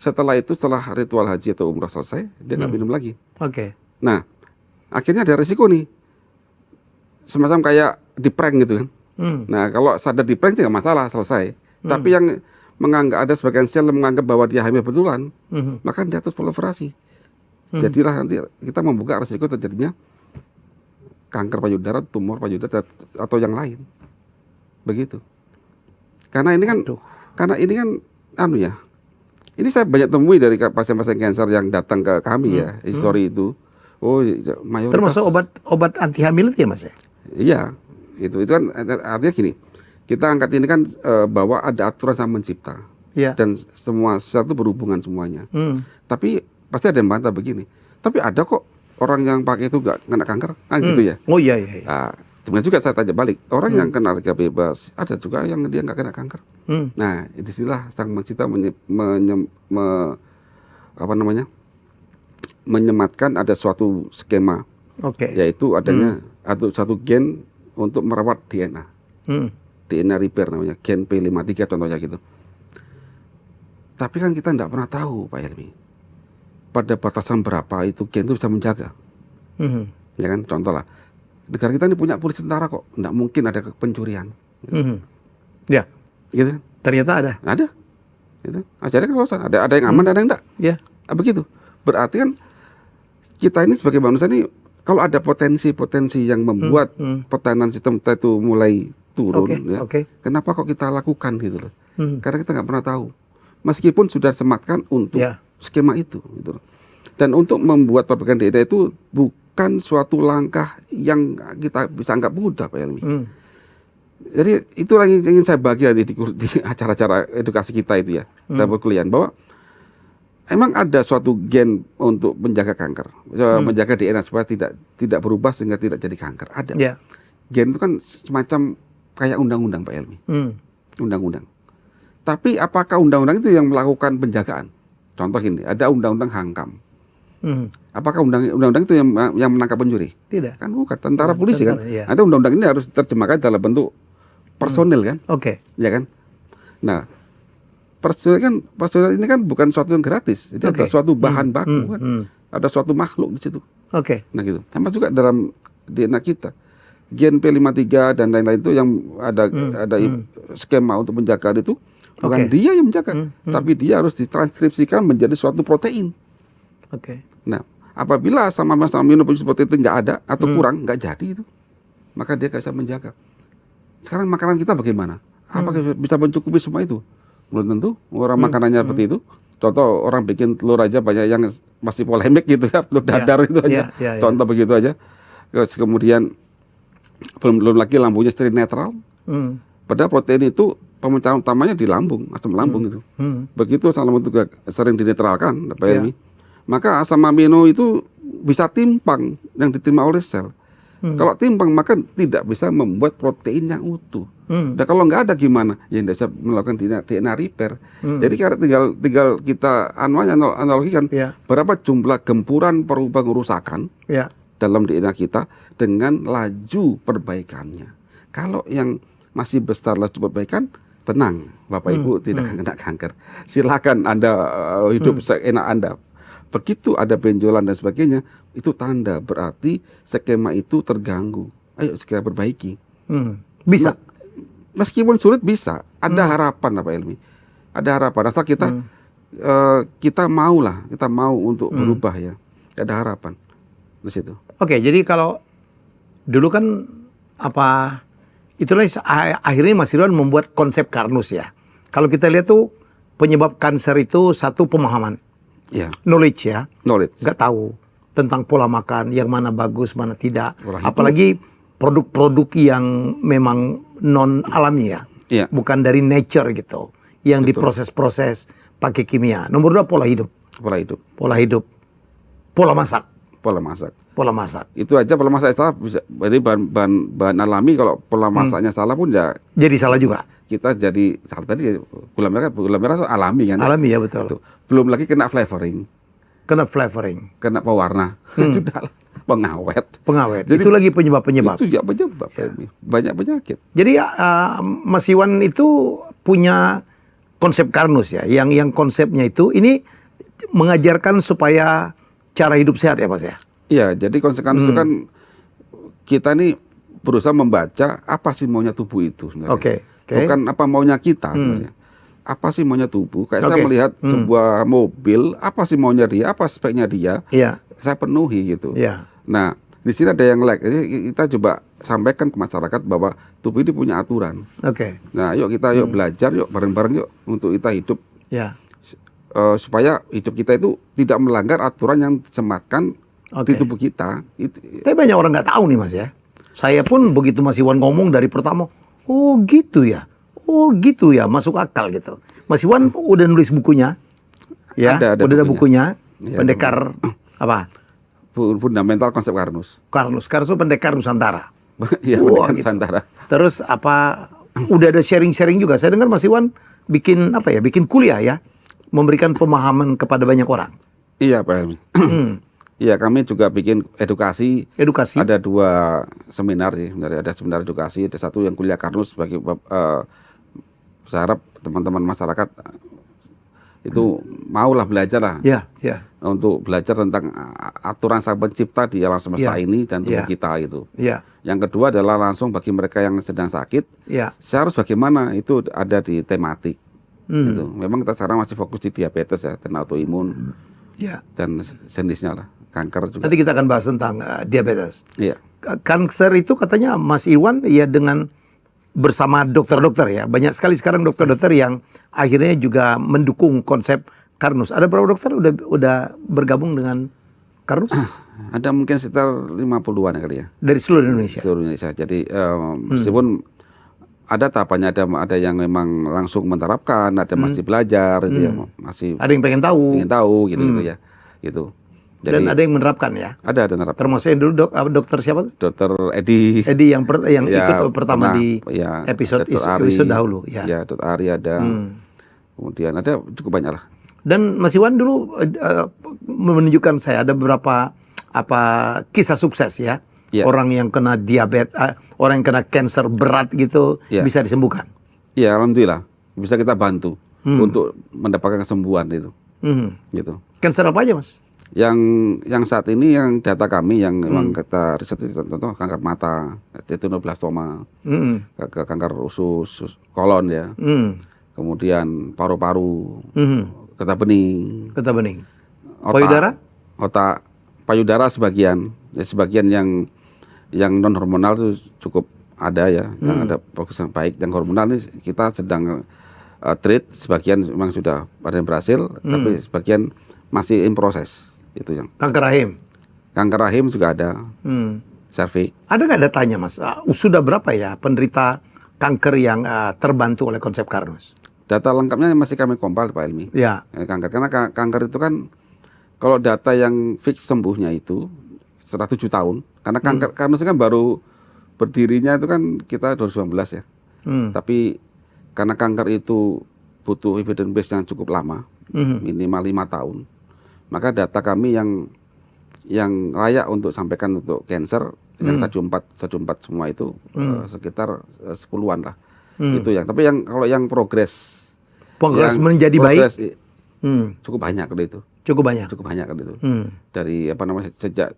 Speaker 2: Setelah ritual haji atau umrah selesai, dia nggak minum lagi. Nah, akhirnya ada risiko nih, semacam kayak di prank gitu kan. Nah, kalau sadar di prank tidak masalah, selesai. Tapi yang menganggap ada sebagian sel yang menganggap bahwa dia hamil betulan, maka dia terus proliferasi. Jadilah nanti kita membuka risiko terjadinya kanker payudara, tumor payudara atau yang lain. Begitu. Karena ini kan ini saya banyak temui dari pasien-pasien kanker yang datang ke kami ya, histori itu. Oh, mayoritas.
Speaker 1: Termasuk obat anti hamil itu ya, Mas?
Speaker 2: Iya, itu kan artinya gini. Kita angkat ini kan bahwa ada aturan Sang Pencipta. Dan semua sel itu berhubungan semuanya. Tapi pasti ada yang bantah begini. Tapi ada kok orang yang pakai itu nggak kena kanker, gitu ya.
Speaker 1: Oh iya.
Speaker 2: Nah, sebenarnya juga saya tanya balik, orang yang kena harga bebas, ada juga yang dia nggak kena kanker. Nah, disinilah Sang Pencipta menyematkan ada suatu skema, yaitu adanya satu gen untuk merawat DNA, DNA repair namanya, gen P53 contohnya gitu. Tapi kan kita nggak pernah tahu, Pak Helmi, pada batasan berapa itu gen itu bisa menjaga. Ya kan, contoh lah, negara kita ini punya polisi tentara kok, nggak mungkin ada pencurian. Gitu kan?
Speaker 1: Ternyata ada.
Speaker 2: Itu ajaran kelolosan. Ada yang aman, ada yang enggak.
Speaker 1: Ya.
Speaker 2: Begitu. Berarti kan kita ini sebagai manusia ini kalau ada potensi-potensi yang membuat pertahanan sistem kita itu mulai turun, kenapa kok kita lakukan gitu loh? Karena kita nggak pernah tahu. Meskipun sudah sematkan untuk skema itu, gitu loh. Dan untuk membuat perbaikan daerah itu bukan suatu langkah yang kita bisa anggap mudah, Pak Helmi. Jadi itu yang ingin saya bagi di acara-acara edukasi kita itu ya, dalam perkuliahan, bahwa emang ada suatu gen untuk menjaga kanker, menjaga DNA supaya tidak berubah sehingga tidak jadi kanker. Ada. Gen itu kan semacam kayak undang-undang, Pak Helmi. Undang-undang. Tapi apakah undang-undang itu yang melakukan penjagaan? Contoh ini, ada undang-undang HANKAM. Apakah undang-undang itu yang menangkap pencuri? Tidak. Kan bukan, tentara polisi kan. Nanti undang-undang ini harus diterjemahkan dalam bentuk personil kan. Ya kan. Nah, personil ini kan bukan suatu yang gratis. Jadi ada suatu bahan baku kan. Ada suatu makhluk di situ. Nah gitu. Sama juga dalam DNA kita. Gen P53 dan lain-lain itu yang ada skema untuk penjagaan itu bukan dia yang menjaga, tapi dia harus ditranskripsikan menjadi suatu protein. Nah, apabila asam amino seperti itu nggak ada atau kurang, nggak jadi itu, maka dia nggak bisa menjaga. Sekarang makanan kita bagaimana? Apakah bisa mencukupi semua itu? Belum tentu. Orang makanannya seperti itu. Contoh orang bikin telur aja banyak yang masih polemik gitu ya, telur dadar itu aja. Contoh begitu aja. Kemudian belum lagi lambungnya steril netral. Padahal protein itu pemecahan utamanya di lambung, asam lambung itu. Begitu asam lambung juga sering dinetralkan, Pak Helmi. Maka asam amino itu bisa timpang yang diterima oleh sel. Kalau timpang maka tidak bisa membuat protein yang utuh. Dan kalau nggak ada gimana? Ya tidak bisa melakukan DNA repair. Jadi tinggal kita analogikan berapa jumlah gempuran pengerusakan dalam DNA kita dengan laju perbaikannya. Kalau yang masih besar laju perbaikan, tenang, Bapak Ibu tidak akan kena kanker. Silakan Anda hidup seenak Anda. Begitu ada benjolan dan sebagainya, itu tanda berarti skema itu terganggu. Ayo segera perbaiki.
Speaker 1: Bisa.
Speaker 2: Meskipun sulit bisa. Ada harapan, Pak Helmi. Ada harapan. Asal kita mau untuk berubah ya. Ada harapan di situ.
Speaker 1: Jadi kalau dulu kan itulah akhirnya Mas Ridwan membuat konsep Karnus ya. Kalau kita lihat tuh penyebab kanker itu satu pemahaman. Knowledge ya. Nggak tahu tentang pola makan, yang mana bagus, mana tidak. Apalagi produk-produk yang memang non alami ya. Bukan dari nature gitu. Yang diproses-proses pakai kimia. Nomor 2 pola hidup. Pola masak. Itu aja pola masak salah. Jadi bahan alami kalau pola masaknya salah pun ya. Jadi salah juga. Kita jadi salah tadi gula merah itu alami kan. Alami ya betul. Itu. Belum lagi kena flavoring. Kena pewarna. Sudah pengawet. Jadi, itu lagi penyebab. Itu ya penyebab. Banyak penyakit. Jadi Mas Iwan itu punya konsep Karnus ya. Yang konsepnya itu ini mengajarkan supaya cara hidup sehat ya Mas ya? Iya, jadi konsep Karnus itu kan kita nih berusaha membaca apa sih maunya tubuh itu sebenarnya. Bukan apa maunya kita sebenarnya. Apa sih maunya tubuh? Kayak saya melihat sebuah mobil, apa sih maunya dia, apa speknya dia, saya penuhi gitu. Nah, di sini ada yang jadi kita coba sampaikan ke masyarakat bahwa tubuh ini punya aturan. Nah, yuk kita belajar, yuk bareng-bareng yuk untuk kita hidup. Supaya hidup kita itu tidak melanggar aturan yang disematkan di tubuh kita. Tapi banyak orang nggak tahu nih Mas ya. Saya pun begitu Mas Iwan ngomong dari pertama, oh gitu ya, masuk akal gitu. Mas Iwan udah nulis bukunya, ya, udah ada bukunya, pendekar apa? Fundamental Konsep Karnus. Karnus itu pendekar Nusantara. Iya, pendekar Nusantara. Terus udah ada sharing-sharing juga. Saya dengar Mas Iwan bikin kuliah ya, memberikan pemahaman kepada banyak orang. Iya Pak Helmi. Iya, kami juga bikin edukasi. Ada 2 seminar sih. Ada seminar edukasi, ada satu yang kuliah Karnus bagi saya harap teman-teman masyarakat itu maulah belajar lah. Untuk belajar tentang aturan Sang Pencipta di alam semesta ini dan tubuh kita itu. Yang kedua adalah langsung bagi mereka yang sedang sakit. Saya harus bagaimana itu ada di tematik.
Speaker 2: Gitu. Memang kita sekarang masih fokus di diabetes ya, dan autoimun
Speaker 1: Ya.
Speaker 2: dan jenisnya lah, kanker juga.
Speaker 1: Nanti kita akan bahas tentang diabetes.
Speaker 2: Iya.
Speaker 1: Kanker itu katanya Mas Iwan ya dengan bersama dokter-dokter ya. Banyak sekali sekarang dokter-dokter yang akhirnya juga mendukung konsep Karnus. Ada berapa dokter udah bergabung dengan Karnus?
Speaker 2: Ada mungkin sekitar 50-an kali ya.
Speaker 1: Dari seluruh Indonesia.
Speaker 2: Seluruh Indonesia. Jadi meskipun ada tahapannya, ada yang memang langsung menerapkan, ada masih belajar, gitu ya, masih
Speaker 1: Ada yang pengen tahu.
Speaker 2: gitu ya, gitu. Jadi,
Speaker 1: Dan ada yang menerapkan ya.
Speaker 2: ada menerapkan.
Speaker 1: Termasuk yang dulu dokter siapa tuh?
Speaker 2: Dokter Edi.
Speaker 1: Edi yang
Speaker 2: Ya,
Speaker 1: ikut pertama
Speaker 2: pernah,
Speaker 1: di
Speaker 2: ya,
Speaker 1: episode
Speaker 2: Dr. Ari,
Speaker 1: dahulu ya.
Speaker 2: Ya, Dr. Ari ada. Kemudian ada cukup banyak lah.
Speaker 1: Dan Mas Iwan dulu menunjukkan saya ada beberapa kisah sukses ya.
Speaker 2: Ya.
Speaker 1: Orang yang kena diabetes, orang yang kena kanker berat gitu
Speaker 2: Ya.
Speaker 1: bisa disembuhkan.
Speaker 2: Ya, alhamdulillah bisa kita bantu untuk mendapatkan kesembuhan itu. Gitu.
Speaker 1: Kanker apa aja Mas?
Speaker 2: Yang saat ini yang data kami yang memang kita riset itu contoh kanker mata, retinoblastoma, kanker usus, kolon ya. Kemudian paru-paru, getah bening, otak, payudara sebagian yang non hormonal itu cukup ada ya, yang ada progres yang baik. Yang hormonal ini kita sedang treat, sebagian memang sudah ada yang berhasil, tapi sebagian masih in proses. Itu yang
Speaker 1: Kanker rahim
Speaker 2: juga ada, serviks.
Speaker 1: Ada nggak datanya Mas? Sudah berapa ya penderita kanker yang terbantu oleh konsep Karnus?
Speaker 2: Data lengkapnya masih kami compile Pak Helmi.
Speaker 1: Ya.
Speaker 2: Kanker, karena kanker itu kan kalau data yang fix sembuhnya itu setelah 7 tahun, karena kanker Karnus kan baru berdirinya itu kan kita 2019 ya. Tapi karena kanker itu butuh evidence base yang cukup lama, minimal 5 tahun. Maka data kami yang layak untuk sampaikan untuk cancer yang stadium 4 semua itu sekitar 10-an lah. Itu yang. Tapi kalau yang progres
Speaker 1: menjadi baik
Speaker 2: cukup banyak kalau itu.
Speaker 1: Cukup banyak
Speaker 2: kalau itu. Dari sejak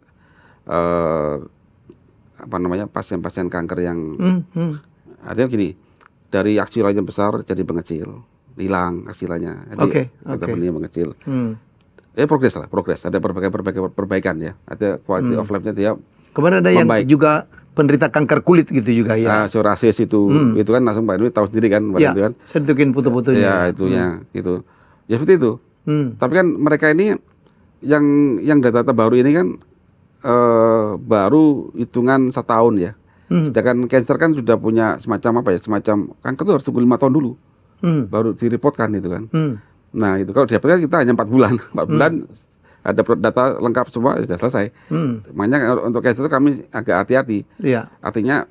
Speaker 2: pasien-pasien kanker yang artinya gini, dari aksilanya besar jadi mengecil, hilang aksilanya, jadi benih mengecil. Progres, ada perbaikan ya, ada quality of life-nya dia.
Speaker 1: Kemarin ada
Speaker 2: membaik.
Speaker 1: yang juga penderita kanker kulit gitu juga ya.
Speaker 2: Psoriasis itu kan langsung Pak Dwi tahu sendiri kan,
Speaker 1: ya,
Speaker 2: itu kan.
Speaker 1: saya tunjukin foto-fotonya.
Speaker 2: Ya itunya, gitu. Ya seperti itu. Tapi kan mereka ini yang data baru ini kan baru hitungan 1 tahun ya. Sedangkan cancer kan sudah punya semacam kanker itu harus tunggu 5 tahun dulu, baru direpotkan itu kan. Nah itu kalau diabetes kita hanya 4 bulan, 4 bulan ada data lengkap semua sudah selesai. Makanya untuk cancer itu kami agak hati-hati.
Speaker 1: Ya.
Speaker 2: Artinya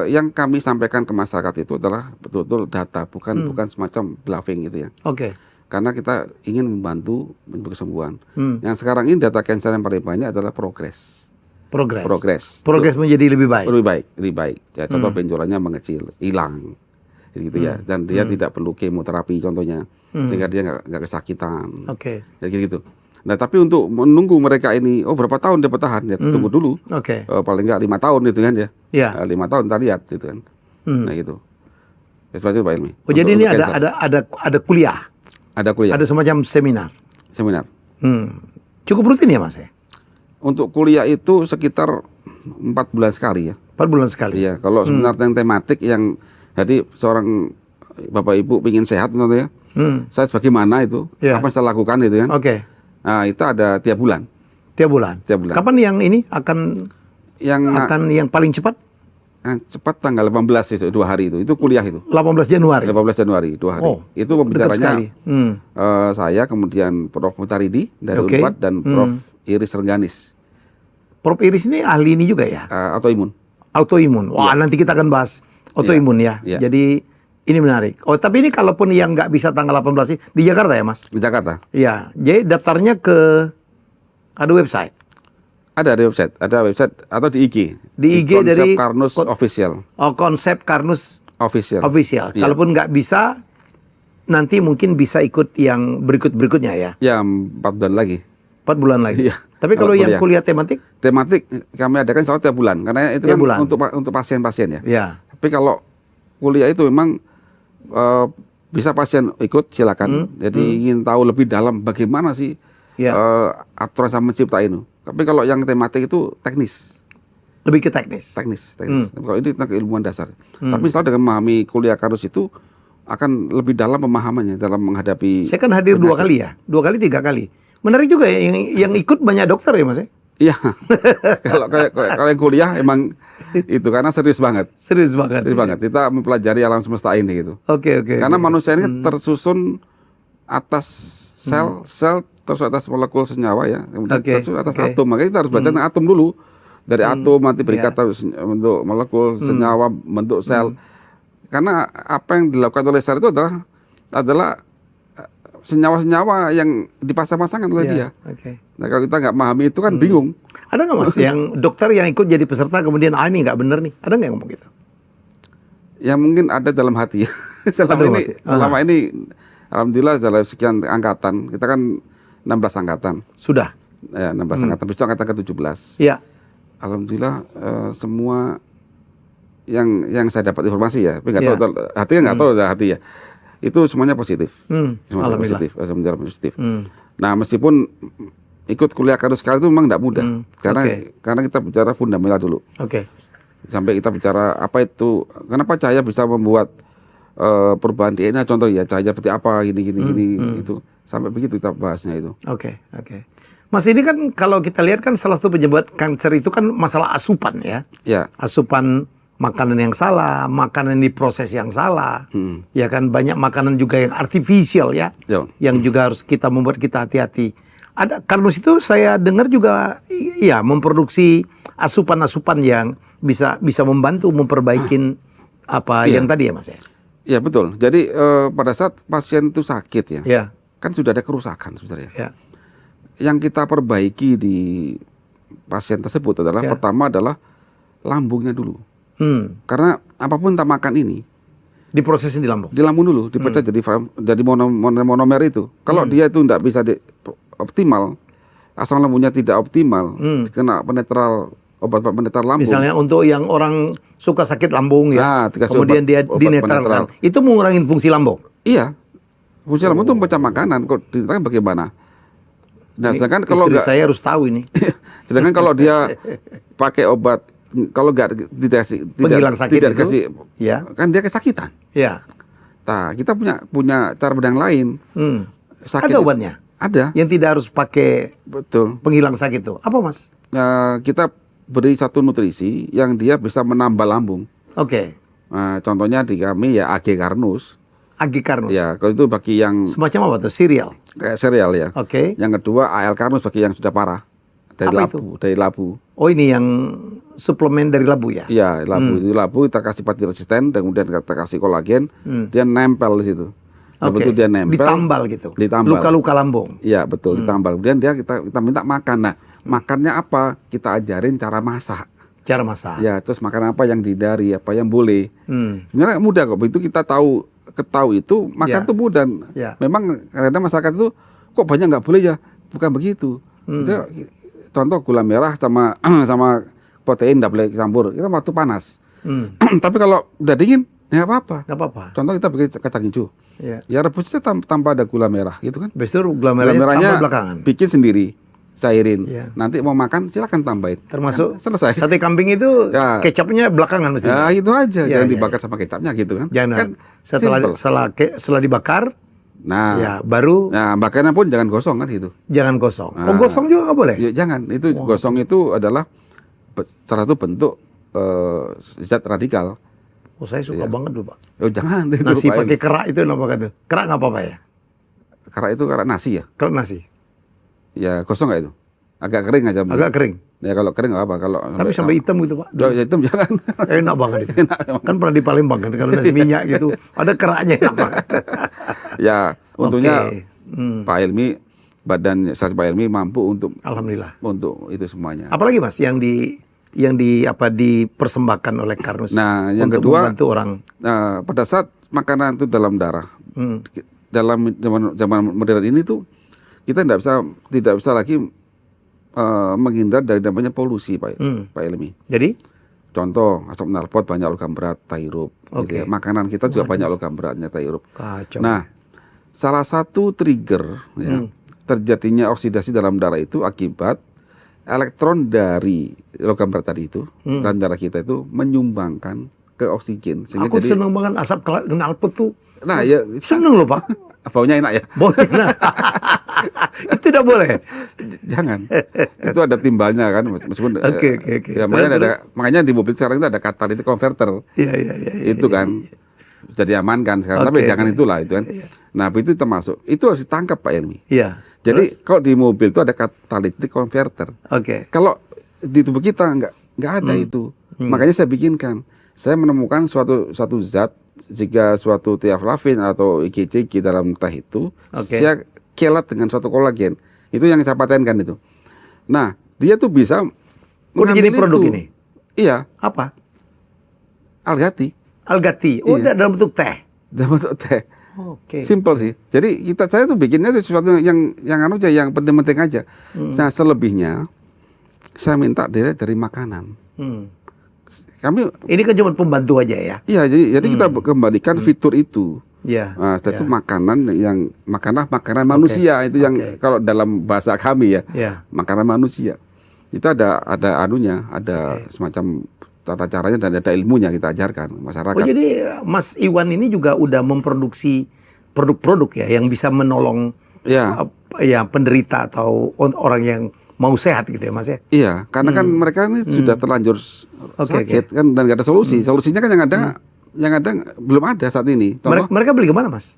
Speaker 2: yang kami sampaikan ke masyarakat itu adalah betul-betul data, bukan semacam bluffing gitu ya. Karena kita ingin membantu kesembuhan. Yang sekarang ini data cancer yang paling banyak adalah progres menjadi lebih baik. Ya, contoh benjolannya mengecil, hilang, gitu ya. Dan dia tidak perlu kemoterapi contohnya, sehingga dia nggak kesakitan. Ya, gitu. Nah tapi untuk menunggu mereka ini, berapa tahun dia bertahan? Ya tunggu dulu. Paling nggak 5 tahun itu kan ya. 5 tahun kita lihat gitu kan. Nah gitu. Ya, seperti itu Pak Ilmi.
Speaker 1: Jadi ini ada kuliah. Ada semacam seminar. Cukup rutin ya Mas ya?
Speaker 2: Untuk kuliah itu sekitar 4 bulan sekali ya.
Speaker 1: 4 bulan sekali.
Speaker 2: Iya, kalau seminar yang tematik yang jadi seorang Bapak Ibu ingin sehat contohnya, saya bagaimana itu, apa yang saya lakukan itu kan. Nah, itu ada tiap bulan.
Speaker 1: Tiap bulan. Kapan yang ini akan yang paling cepat?
Speaker 2: Cepat tanggal 18 itu 2 hari itu kuliah itu.
Speaker 1: 18 Januari.
Speaker 2: 2 hari. Itu pembicaranya saya, kemudian Prof. Mutaridi dari Unpad dan Prof. Iris Rengganis.
Speaker 1: Prof. Iris ini ahli ini juga ya? Autoimun. Wah, nanti kita akan bahas autoimun ya. Jadi ini menarik. Tapi ini kalaupun yang nggak bisa tanggal 18 di Jakarta ya Mas?
Speaker 2: Di Jakarta.
Speaker 1: Iya. Jadi daftarnya ada website.
Speaker 2: Ada website atau di IG.
Speaker 1: Di IG
Speaker 2: konsep
Speaker 1: dari
Speaker 2: Karnus Official.
Speaker 1: Konsep Karnus
Speaker 2: Official.
Speaker 1: Ya. Kalaupun nggak bisa, nanti mungkin bisa ikut yang berikutnya ya.
Speaker 2: Ya 4 bulan lagi.
Speaker 1: 4 bulan lagi.
Speaker 2: Ya.
Speaker 1: Tapi kalau yang kuliah tematik?
Speaker 2: Tematik kami adakan selalu tiap bulan, karena itu kan untuk pasien-pasien ya.
Speaker 1: Ya.
Speaker 2: Tapi kalau kuliah itu memang bisa pasien ikut silakan. Jadi ingin tahu lebih dalam bagaimana sih aturan Sang Pencipta ini. Tapi kalau yang tematik itu teknis.
Speaker 1: Lebih ke teknis.
Speaker 2: Teknis. Kalau ini tentang keilmuan dasar. Tapi misalnya dengan memahami kuliah Karnus itu akan lebih dalam pemahamannya dalam menghadapi.
Speaker 1: Saya kan hadir penyakit. 2 kali 3 kali. Menarik juga ya, yang ikut banyak dokter ya Mas ya?
Speaker 2: Iya. kalau yang kuliah emang itu karena serius banget.
Speaker 1: Serius banget.
Speaker 2: Kita mempelajari alam semesta ini gitu.
Speaker 1: Oke.
Speaker 2: Karena manusia ini tersusun atas sel terus atas molekul senyawa ya, kemudian terus atas atom. Makanya kita harus belajar tentang atom dulu. Dari atom nanti berikatan bentuk molekul senyawa, bentuk sel. Karena apa yang dilakukan oleh sel itu adalah senyawa-senyawa yang dipasang-pasangkan oleh dia. Nah kalau kita nggak memahami itu kan bingung.
Speaker 1: Ada nggak Mas yang dokter yang ikut jadi peserta kemudian ini nggak bener nih? Ada nggak yang ngomong gitu?
Speaker 2: Ya mungkin ada dalam hati. Selama ini alhamdulillah dalam sekian angkatan, kita kan 16 angkatan.
Speaker 1: Sudah.
Speaker 2: Ya, 16 angkatan, besok angkatan ke-17.
Speaker 1: Iya.
Speaker 2: Alhamdulillah semua yang saya dapat informasi ya, tapi nggak tahu hatinya nggak tahu hati ya. Itu semuanya positif. Semuanya alhamdulillah positif. Nah, meskipun ikut kuliah Karnus sekali itu memang tidak mudah. Karena kita bicara fundamental dulu. Sampai kita bicara apa itu, kenapa cahaya bisa membuat perubahan DNA, contoh ya, cahaya seperti apa, gini, itu. Sampai begitu kita bahasnya itu.
Speaker 1: Oke. Mas, ini kan kalau kita lihat kan salah satu penyebab kanker itu kan masalah asupan ya.
Speaker 2: Ya.
Speaker 1: Asupan makanan yang salah, makanan diproses yang salah. Ya kan, banyak makanan juga yang artifisial ya. Yang juga harus kita membuat kita hati-hati. Ada Karnus itu saya dengar juga ya memproduksi asupan-asupan yang bisa membantu memperbaikin apa yang tadi ya Mas ya.
Speaker 2: Ya betul. Jadi pada saat pasien itu sakit
Speaker 1: ya.
Speaker 2: Kan sudah ada kerusakan sebenarnya.
Speaker 1: Ya.
Speaker 2: Yang kita perbaiki di pasien tersebut adalah pertama adalah lambungnya dulu. Karena apapun kita makan ini
Speaker 1: diprosesin di lambung.
Speaker 2: Di lambung dulu, dipecah jadi monomer itu. Kalau dia itu tidak bisa optimal, asam lambungnya tidak optimal, kena obat-obat penetral lambung.
Speaker 1: Misalnya untuk yang orang suka sakit lambung ya, kemudian dia dinetralkan, itu mengurangi fungsi lambung.
Speaker 2: Iya, fungsi lambung itu memecah makanan. Kok dinetralkan bagaimana? Nah, sedangkan kalau
Speaker 1: nggak, saya harus tahu ini.
Speaker 2: Sedangkan kalau dia pakai obat, kalau nggak tidak dikasih, kan dia kesakitan.
Speaker 1: Ya.
Speaker 2: Nah, kita punya cara yang lain.
Speaker 1: Ada obatnya.
Speaker 2: Ada.
Speaker 1: Yang tidak harus pakai penghilang sakit itu. Apa Mas?
Speaker 2: Kita beri satu nutrisi yang dia bisa menambah lambung. Contohnya di kami ya AG Karnus.
Speaker 1: AG Karnus.
Speaker 2: Ya, kalau itu bagi yang
Speaker 1: semacam apa tuh? Cereal.
Speaker 2: Kayak cereal ya. Yang kedua AL Karnus bagi yang sudah parah. Dari labu. Oh, ini yang suplemen dari labu ya? Iya, labu. Itu labu kita kasih pati resisten, kemudian kita kasih kolagen, dia nempel di situ. Betul, dia nempel. Ditambal gitu. Luka-luka lambung. Iya, betul, ditambal. Kemudian kita minta makan. Nah, makannya apa? Kita ajarin cara masak. Cara masak. Ya, terus makan apa yang dihindari, apa yang boleh. Sebenarnya mudah kok. Begitu kita ketahui itu, makan itu mudah. Memang kadang masyarakat itu kok banyak nggak boleh ya? Bukan begitu. Contoh gula merah sama protein nggak boleh campur. Kita waktu panas. Tapi kalau udah dingin, ya apa-apa. Contoh kita bikin kacang hijau. Ya rebusnya tanpa ada gula merah, gitu kan? Besar gula merahnya belakangan. Bikin sendiri, cairin. Nanti mau makan, silakan tambahin. Termasuk selesai. Sate kambing itu kecapnya belakangan mesti. Ya itu aja, jangan dibakar sama kecapnya gitu kan? Jangan. Kan setelah dibakar. Nah, baru. Nah, bakarnya pun jangan gosong kan gitu. Jangan gosong. Oh, gosong juga nggak boleh? Ya, jangan. Itu gosong itu adalah salah satu bentuk zat radikal. Oh, saya suka banget dulu Pak. Oh, jangan. Nasi pakai kerak itu apa kan? Kerak nggak apa-apa ya? Kerak itu kerak nasi ya? Kerak nasi. Ya gosong nggak itu? Agak kering aja. Agak kering. Ya kalau kering nggak apa. Kalau tapi sampai hitam gitu Pak. Ya, hitam jangan. Enak banget itu. Kan pernah di Palembang kan kalau nasi minyak gitu ada keraknya enak banget. Ya untungnya Pak Helmy, badan saya Pak Helmy mampu untuk alhamdulillah untuk itu semuanya. Apalagi Mas yang dipersembahkan oleh Karnus. Nah, yang kedua membantu orang. Pada saat makanan itu dalam darah, dalam zaman modern ini tuh kita tidak bisa lagi menghindar dari namanya polusi Pak Helmy. Jadi Contoh, asam knalpot banyak logam berat, thairup. Gitu ya. Makanan kita juga banyak logam beratnya, thairup. Nah, salah satu trigger ya, terjadinya oksidasi dalam darah itu akibat elektron dari logam berat tadi itu dalam darah kita itu menyumbangkan ke oksigen. Sehingga
Speaker 1: aku seneng banget asap knalpot tuh.
Speaker 2: Nah, ya
Speaker 1: seneng loh Pak.
Speaker 2: Baunya enak ya?
Speaker 1: Baunya enak. Itu tidak boleh.
Speaker 2: Jangan. Itu ada timbalnya kan, meskipun
Speaker 1: Oke.
Speaker 2: ya, makanya di mobil sekarang itu ada catalytic converter.
Speaker 1: Iya.
Speaker 2: Itu kan jadi amankan sekarang, tapi jangan itulah itu kan. Nah, itu termasuk. Itu harus ditangkap Pak Helmi.
Speaker 1: Iya.
Speaker 2: Jadi kalau di mobil itu ada catalytic converter. Kalau di tubuh kita nggak ada itu. Makanya saya bikinkan. Saya menemukan suatu zat, jika suatu tiaflavin atau IgG dalam teh itu, saya kelat dengan suatu kolagen. Itu yang saya patenkan itu. Nah, dia tuh bisa
Speaker 1: mengambil produk
Speaker 2: itu.
Speaker 1: Ini?
Speaker 2: Iya.
Speaker 1: Apa?
Speaker 2: Algati.
Speaker 1: Oh, dalam bentuk teh.
Speaker 2: Dalam bentuk teh. Simple sih. Jadi saya tuh bikinnya itu sesuatu yang yang penting-penting aja. Nah, selebihnya saya minta dari makanan.
Speaker 1: Ini kan cuma pembantu aja ya.
Speaker 2: Iya, jadi kita kembalikan fitur itu.
Speaker 1: Iya.
Speaker 2: Nah, itu makanan manusia itu yang kalau dalam bahasa kami ya, makanan manusia. Itu ada anunya, ada semacam tata caranya dan ada ilmunya kita ajarkan masyarakat.
Speaker 1: Oh, jadi Mas Iwan ini juga udah memproduksi produk-produk ya yang bisa menolong penderita atau orang yang mau sehat gitu ya Mas ya?
Speaker 2: Iya, karena kan mereka ini sudah terlanjur sakit kan dan nggak ada solusi. Solusinya kan yang ada belum ada saat ini. Contoh,
Speaker 1: mereka beli kemana Mas?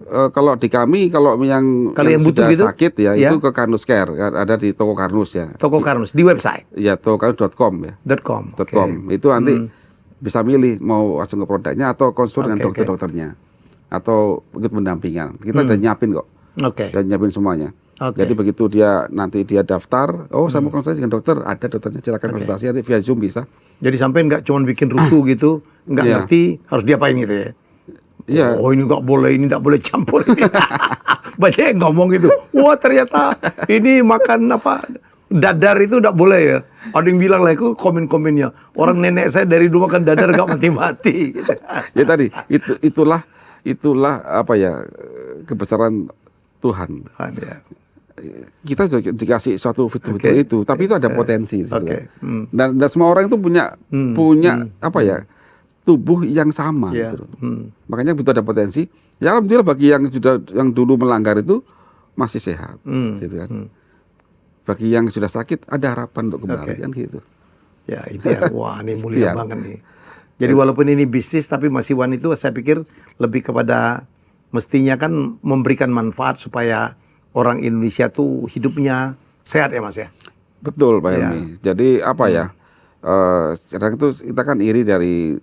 Speaker 2: Kalau di kami, kalau yang sudah gitu? Sakit ya, itu ke Karnus Care, ada di toko Karnus ya.
Speaker 1: Toko Karnus di website?
Speaker 2: Ya, tokokarnus.com ya.
Speaker 1: .com.
Speaker 2: Itu nanti bisa milih mau langsung ke produknya atau konsul dengan dokter-dokternya atau ikut pendampingan. Kita udah nyiapin kok. Dan nyiapin semuanya. Jadi begitu nanti dia daftar, saya mau konsultasi dengan dokter, ada dokternya, silakan konsultasi nanti via Zoom bisa.
Speaker 1: Jadi sampai nggak cuma bikin rusuh gitu, nggak ngerti harus diapain gitu ya?
Speaker 2: Iya.
Speaker 1: Oh, ini nggak boleh campur. Banyak yang ngomong gitu. Wah, ternyata ini makan dadar itu nggak boleh ya. Ada yang bilang lah, itu komen-komennya. Orang nenek saya dari dulu makan dadar nggak mati-mati. Gitu.
Speaker 2: Ya tadi itulah kebesaran Tuhan.
Speaker 1: Ya.
Speaker 2: Kita juga dikasih suatu fitur-fitur itu, tapi itu ada potensi. Dan semua orang itu punya tubuh yang sama. Gitu. Makanya butuh ada potensi. Ya alhamdulillah bagi yang dulu melanggar itu masih sehat, gitu kan. Bagi yang sudah sakit ada harapan untuk kembali kan gitu.
Speaker 1: Ya itu ya. Wah, ini mulia banget nih. Jadi walaupun ini bisnis, tapi Mas Iwan itu saya pikir lebih kepada mestinya kan memberikan manfaat supaya orang Indonesia tuh hidupnya sehat ya Mas ya.
Speaker 2: Betul Pak Helmi. Jadi kadang itu kita kan iri dari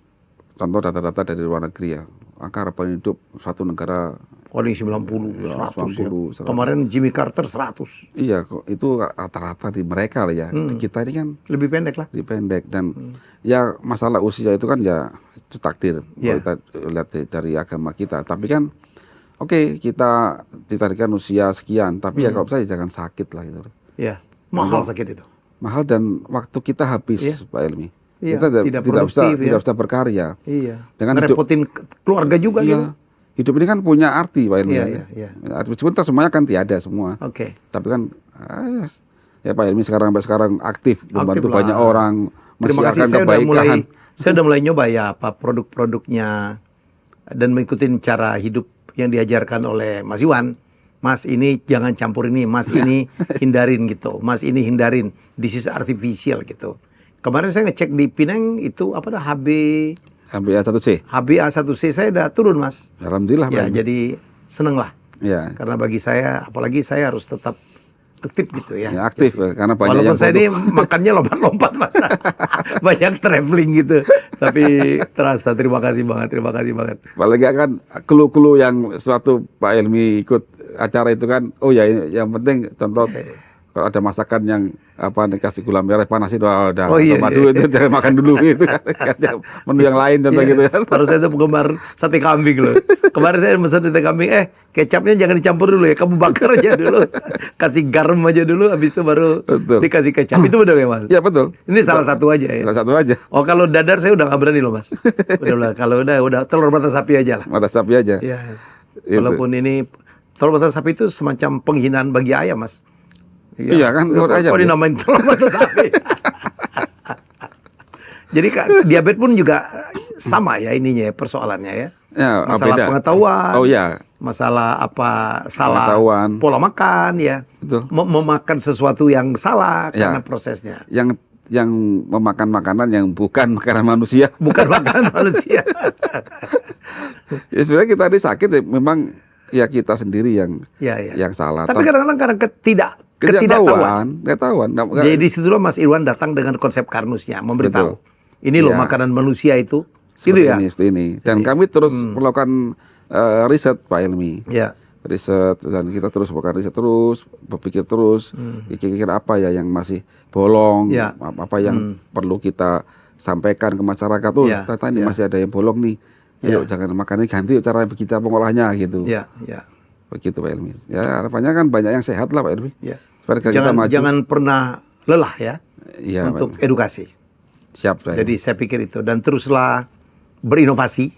Speaker 2: contoh data-data dari luar negeri ya. Angka harapan hidup satu negara
Speaker 1: paling 90, 100 ya. Kemarin Jimmy Carter 100.
Speaker 2: Iya, itu rata-rata di mereka lah ya. Kita ini kan
Speaker 1: lebih pendek lah.
Speaker 2: Lebih pendek dan ya masalah usia itu kan ya itu takdir kalau kita lihat dari agama kita. Tapi kan kita ditarikan usia sekian, tapi ya kalau saya jangan sakit lah gitu.
Speaker 1: Iya, mahal sakit itu.
Speaker 2: Mahal dan waktu kita habis Pak Helmi. Kita tidak bisa berkarya.
Speaker 1: Iya. Jangan repotin keluarga juga gitu.
Speaker 2: Hidup ini kan punya arti Pak Helmi. Sebentar semuanya kan tiada semua. Tapi kan ya Pak Helmi sampai sekarang aktif membantu banyak orang, mensiarkan kebaikan.
Speaker 1: Saya udah mulai nyoba ya produk-produknya dan mengikuti cara hidup yang diajarkan oleh Mas Iwan. Mas ini jangan campur ini, Mas ini hindarin gitu, Mas ini hindarin, this is artificial gitu. Kemarin saya ngecek di Pinang itu
Speaker 2: HbA1c.
Speaker 1: HbA1c saya udah turun Mas.
Speaker 2: Alhamdulillah.
Speaker 1: Ya jadi seneng lah.
Speaker 2: Ya.
Speaker 1: Karena bagi saya, apalagi saya harus tetap aktif gitu ya.
Speaker 2: Aktif karena banyak
Speaker 1: walaupun saya ini makannya lompat-lompat Mas. Banyak traveling gitu. Tapi terasa terima kasih banget.
Speaker 2: Apalagi kan clue-clue yang suatu Pak Helmi ikut acara itu kan, yang penting contoh Kalau ada masakan yang dikasih gula merah panasin, udah
Speaker 1: Oh, iya,
Speaker 2: madu
Speaker 1: iya.
Speaker 2: itu jangan makan dulu gitu kan. Menu yang lain contoh
Speaker 1: Iya.
Speaker 2: gitu kan.
Speaker 1: Baru saya tuh penggemar sate kambing loh. Kemarin saya pesan sate kambing, kecapnya jangan dicampur dulu ya, kamu bakar aja dulu. Kasih garam aja dulu, habis itu baru
Speaker 2: Betul.
Speaker 1: dikasih kecap. Itu benar ya Mas?
Speaker 2: Ya betul.
Speaker 1: Ini salah satu aja ya.
Speaker 2: Salah satu aja.
Speaker 1: Oh kalau dadar saya udah nggak berani loh Mas. Kalau udah telur mata sapi aja lah.
Speaker 2: Mata sapi aja.
Speaker 1: Iya.
Speaker 2: Itu.
Speaker 1: Walaupun ini telur mata sapi itu semacam penghinaan bagi ayam Mas.
Speaker 2: Iya kan, telur ayam
Speaker 1: Kok
Speaker 2: ya?
Speaker 1: dinamain telur mata sapi? Jadi diabetes pun juga sama ya ininya ya, persoalannya ya.
Speaker 2: Ya,
Speaker 1: Masalah
Speaker 2: beda.
Speaker 1: pengetahuan.
Speaker 2: Oh iya.
Speaker 1: Masalah salah
Speaker 2: Pengetahuan.
Speaker 1: pola makan ya.
Speaker 2: Betul.
Speaker 1: Memakan sesuatu yang salah
Speaker 2: Ya.
Speaker 1: karena prosesnya.
Speaker 2: Yang memakan makanan yang bukan makanan manusia.
Speaker 1: Bukan makanan manusia.
Speaker 2: Ya sebenarnya kita ini sakit ya, memang ya kita sendiri yang
Speaker 1: Ya, ya.
Speaker 2: yang salah.
Speaker 1: Tapi kadang-kadang karena ketidaktahuan.
Speaker 2: Ketahuan.
Speaker 1: Jadi disitulah Mas Irwan datang dengan konsep karnusnya, memberitahu.
Speaker 2: Betul.
Speaker 1: Ini loh
Speaker 2: Ya.
Speaker 1: makanan manusia itu.
Speaker 2: Seperti
Speaker 1: Gitu ya.
Speaker 2: seperti ini. Dan kami terus melakukan riset Pak Helmi.
Speaker 1: Ya.
Speaker 2: Riset, dan kita terus melakukan riset terus, berpikir terus, kira-kira apa ya yang masih bolong,
Speaker 1: Ya.
Speaker 2: apa yang perlu kita sampaikan ke masyarakat tuh,
Speaker 1: Ya.
Speaker 2: ternyata ini
Speaker 1: Ya.
Speaker 2: masih ada yang bolong nih. Ayo jangan makan ini, ganti cara kita mengolahnya gitu.
Speaker 1: Ya, ya.
Speaker 2: Begitu Pak Helmi. Ya harapannya kan banyak yang sehat lah Pak Helmi.
Speaker 1: Ya.
Speaker 2: Supaya kita
Speaker 1: Jangan
Speaker 2: maju.
Speaker 1: jangan pernah lelah ya
Speaker 2: Iya,
Speaker 1: untuk
Speaker 2: Pak.
Speaker 1: edukasi.
Speaker 2: Siap Pak
Speaker 1: Jadi
Speaker 2: Helmi.
Speaker 1: saya pikir itu dan teruslah berinovasi.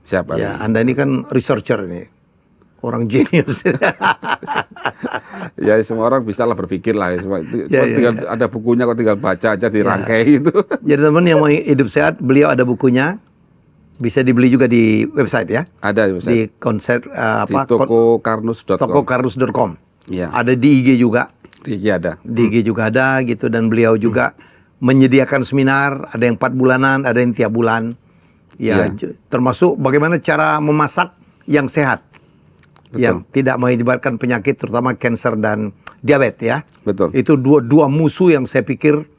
Speaker 2: Siap Pak
Speaker 1: Ya,
Speaker 2: Helmi.
Speaker 1: Anda ini kan researcher nih. Orang jenius.
Speaker 2: Ya semua orang bisa lah berpikir lah. Cuma
Speaker 1: Ya, ya,
Speaker 2: tinggal ada bukunya kok tinggal baca aja dirangkai gitu.
Speaker 1: Jadi teman yang mau hidup sehat, beliau ada bukunya. Bisa dibeli juga di website ya.
Speaker 2: Ada
Speaker 1: Di konsep
Speaker 2: di tokokarnus.com.
Speaker 1: tokokarus.com.
Speaker 2: Iya.
Speaker 1: Ada di IG juga.
Speaker 2: Di IG ada.
Speaker 1: Di IG juga ada gitu dan beliau juga menyediakan seminar, ada yang 4 bulanan, ada yang tiap bulan. Ya,
Speaker 2: Iya.
Speaker 1: termasuk bagaimana cara memasak yang sehat.
Speaker 2: Betul.
Speaker 1: Yang tidak mengakibatkan penyakit terutama kanker dan diabetes ya.
Speaker 2: Betul.
Speaker 1: Itu dua musuh yang saya pikir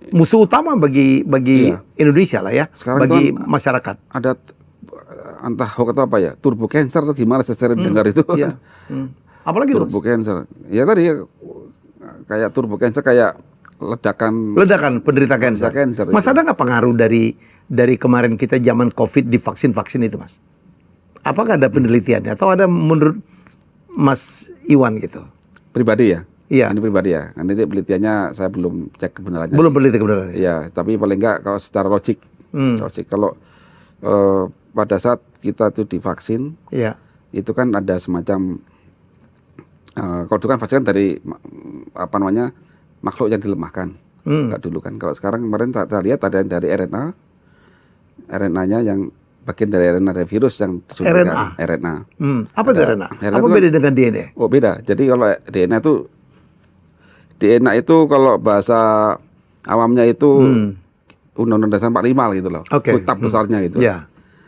Speaker 1: musuh utama bagi
Speaker 2: Iya.
Speaker 1: Indonesia lah ya,
Speaker 2: Sekarang
Speaker 1: bagi
Speaker 2: itu kan
Speaker 1: masyarakat.
Speaker 2: Ada entah hoax atau apa ya, turbo cancer atau gimana saya sering dengar itu.
Speaker 1: Iya. Apalagi
Speaker 2: Turbo cancer. Ya tadi ya, kayak turbo cancer kayak ledakan.
Speaker 1: ledakan penderita kanker.
Speaker 2: Kanker
Speaker 1: Mas
Speaker 2: itu.
Speaker 1: ada nggak pengaruh dari kemarin kita zaman COVID di vaksin itu Mas? Apakah ada penelitiannya atau ada menurut Mas Iwan gitu?
Speaker 2: Pribadi ya?
Speaker 1: Iya.
Speaker 2: Ini pribadi ya. Nanti penelitiannya saya belum cek kebenarannya.
Speaker 1: Belum
Speaker 2: sih.
Speaker 1: peneliti kebenarannya.
Speaker 2: Iya, tapi paling enggak kalau secara logik. Logik kalau pada saat kita tuh divaksin,
Speaker 1: Iya.
Speaker 2: itu kan ada semacam kalau dulu kan vaksin dari makhluk yang dilemahkan. Enggak dulu kan. Kalau sekarang kemarin saya lihat ada yang dari RNA-nya yang bagian dari RNA dari virus yang disuntikan. RNA.
Speaker 1: Apa itu RNA?
Speaker 2: RNA
Speaker 1: Apa
Speaker 2: itu
Speaker 1: beda dengan DNA?
Speaker 2: Oh beda. Jadi kalau DNA itu kalau bahasa awamnya itu Undang-Undang Dasar 45 gitu loh.
Speaker 1: Oke.
Speaker 2: Kitab besarnya gitu.
Speaker 1: Iya.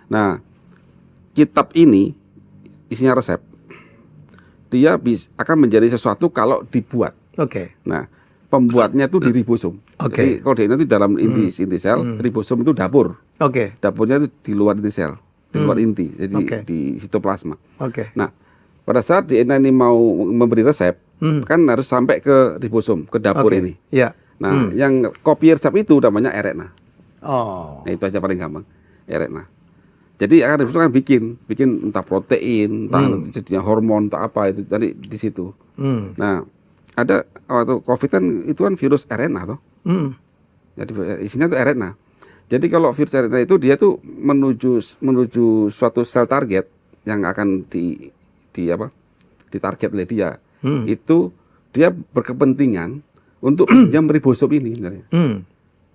Speaker 2: Nah, kitab ini isinya resep. Dia akan menjadi sesuatu kalau dibuat.
Speaker 1: Oke.
Speaker 2: Nah, pembuatnya itu di ribosom.
Speaker 1: Oke.
Speaker 2: Jadi kalau DNA itu dalam inti sel, ribosom itu dapur.
Speaker 1: Oke.
Speaker 2: Dapurnya itu di luar inti sel, di luar inti, jadi
Speaker 1: Oke.
Speaker 2: di sitoplasma.
Speaker 1: Oke.
Speaker 2: Nah, pada saat DNA ini mau memberi resep, kan harus sampai ke ribosom, ke dapur
Speaker 1: Oke.
Speaker 2: ini.
Speaker 1: Iya.
Speaker 2: Nah, yang kopi resep itu namanya RNA.
Speaker 1: Oh.
Speaker 2: Nah, itu aja paling gampang, RNA. Jadi akan ribosom kan bikin entah protein, entah jadinya hormon, entah apa itu jadi di situ. Nah, ada waktu COVID kan itu kan virus RNA toh. Jadi isinya itu RNA. Jadi kalau virus RNA itu dia tuh menuju suatu sel target yang akan ditarget oleh dia. Itu dia berkepentingan untuk dia meribosom ini sebenarnya.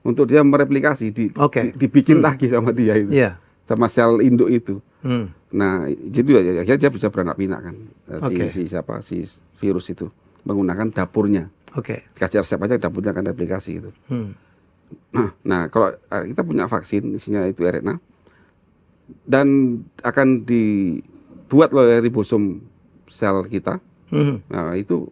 Speaker 2: Untuk dia mereplikasi
Speaker 1: Oke.
Speaker 2: dibikin lagi sama dia itu.
Speaker 1: Iya.
Speaker 2: Sama sel induk itu.
Speaker 1: Hmm.
Speaker 2: Nah, jadi ya dia bisa beranak pinak kan.
Speaker 1: Oke.
Speaker 2: Si virus itu menggunakan dapurnya.
Speaker 1: Oke.
Speaker 2: Kasih resep aja dapurnya akan replikasi itu. Nah, kalau kita punya vaksin isinya itu RNA dan akan dibuat oleh ribosom sel kita. Nah, itu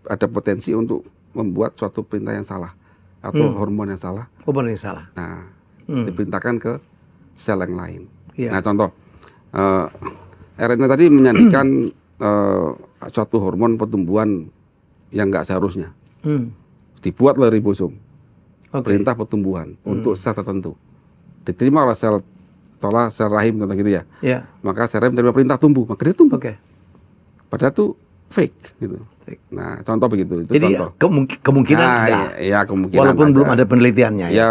Speaker 2: ada potensi untuk membuat suatu perintah yang salah atau hormon yang salah.
Speaker 1: Hormon yang salah.
Speaker 2: Nah, diperintahkan ke sel yang lain.
Speaker 1: Iya.
Speaker 2: Nah, contoh RNA tadi menyandikan suatu hormon pertumbuhan yang nggak seharusnya.
Speaker 1: Hmm.
Speaker 2: Dibuat oleh ribosom,
Speaker 1: Oke.
Speaker 2: perintah pertumbuhan untuk sel tertentu. Diterima oleh sel rahim tentang gitu ya.
Speaker 1: Ya.
Speaker 2: Maka sel rahim terima perintah tumbuh, maka dia tumbuh.
Speaker 1: Oke.
Speaker 2: Padahal itu fake gitu.
Speaker 1: Fake.
Speaker 2: Nah, contoh begitu. Itu
Speaker 1: Jadi
Speaker 2: contoh.
Speaker 1: kemungkinan
Speaker 2: Nah,
Speaker 1: ada.
Speaker 2: ya kemungkinan
Speaker 1: Walaupun
Speaker 2: aja.
Speaker 1: belum ada penelitiannya.
Speaker 2: Ya,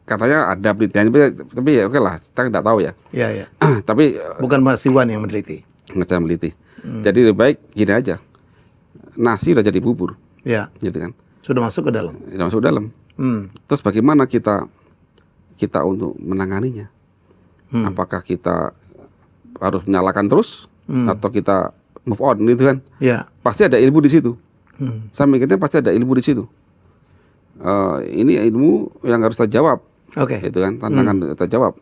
Speaker 2: katanya ada penelitian, tapi ya oke lah, kita nggak tahu ya.
Speaker 1: Ya, ya.
Speaker 2: Tapi
Speaker 1: Bukan Mas Iwan yang meneliti.
Speaker 2: macam meneliti. Jadi lebih baik gini aja. Nasi udah jadi bubur,
Speaker 1: Ya.
Speaker 2: gitu kan.
Speaker 1: Sudah masuk ke dalam.
Speaker 2: Udah masuk dalam. Terus bagaimana kita untuk menanganinya? Apakah kita harus menyalakan terus atau kita move on gitu kan?
Speaker 1: Ya.
Speaker 2: Pasti ada ilmu di situ. Saya mikirnya pasti ada ilmu di situ. Ini ilmu yang harus kita jawab,
Speaker 1: Oke.
Speaker 2: gitu kan? Tantangan kita jawab.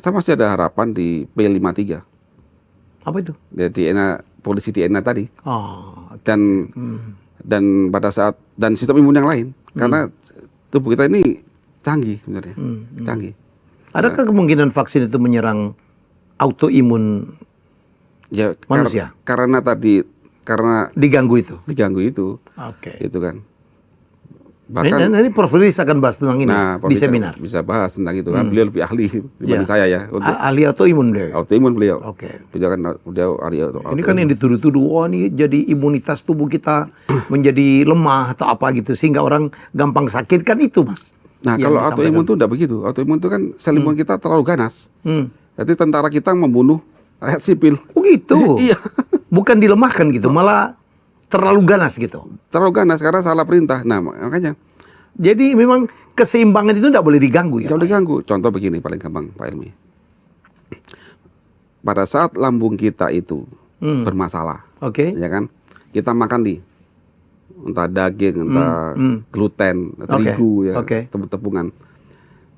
Speaker 2: Saya masih ada harapan di P53,
Speaker 1: Apa itu?
Speaker 2: di DNA, polisi DNA tadi,
Speaker 1: Oh.
Speaker 2: dan pada saat dan sistem imun yang lain, karena tubuh kita ini canggih sebenarnya, canggih.
Speaker 1: Adakah kemungkinan vaksin itu menyerang autoimun
Speaker 2: Ya
Speaker 1: manusia?
Speaker 2: karena
Speaker 1: Diganggu itu?
Speaker 2: diganggu itu,
Speaker 1: Oke.
Speaker 2: itu kan.
Speaker 1: Ini Prof. Riris akan bahas tentang ini
Speaker 2: Pak
Speaker 1: di
Speaker 2: Richard
Speaker 1: seminar.
Speaker 2: bisa bahas tentang itu kan. Beliau lebih ahli dibanding saya ya untuk
Speaker 1: Ahli autoimun deh.
Speaker 2: autoimun beliau.
Speaker 1: Oke.
Speaker 2: Beliau ahli autoimun.
Speaker 1: Ini kan yang dituduh-tuduh, wah ini jadi imunitas tubuh kita menjadi lemah atau apa gitu sehingga orang gampang sakit kan itu, Mas.
Speaker 2: Nah,
Speaker 1: yang
Speaker 2: kalau
Speaker 1: disampaikan.
Speaker 2: autoimun itu enggak begitu. Autoimun itu kan sel imun kita terlalu ganas. Jadi tentara kita membunuh rakyat sipil.
Speaker 1: Oh gitu.
Speaker 2: Iya.
Speaker 1: Bukan dilemahkan gitu, malah terlalu ganas gitu.
Speaker 2: Terlalu ganas karena salah perintah. Nah, makanya
Speaker 1: Jadi memang keseimbangan itu tidak boleh diganggu ya.
Speaker 2: jangan diganggu. Contoh begini paling gampang Pak Ilmi. Pada saat lambung kita itu bermasalah,
Speaker 1: Oke.
Speaker 2: ya kan? Kita makan entah daging, entah gluten, terigu, ya,
Speaker 1: Oke.
Speaker 2: tepung-tepungan.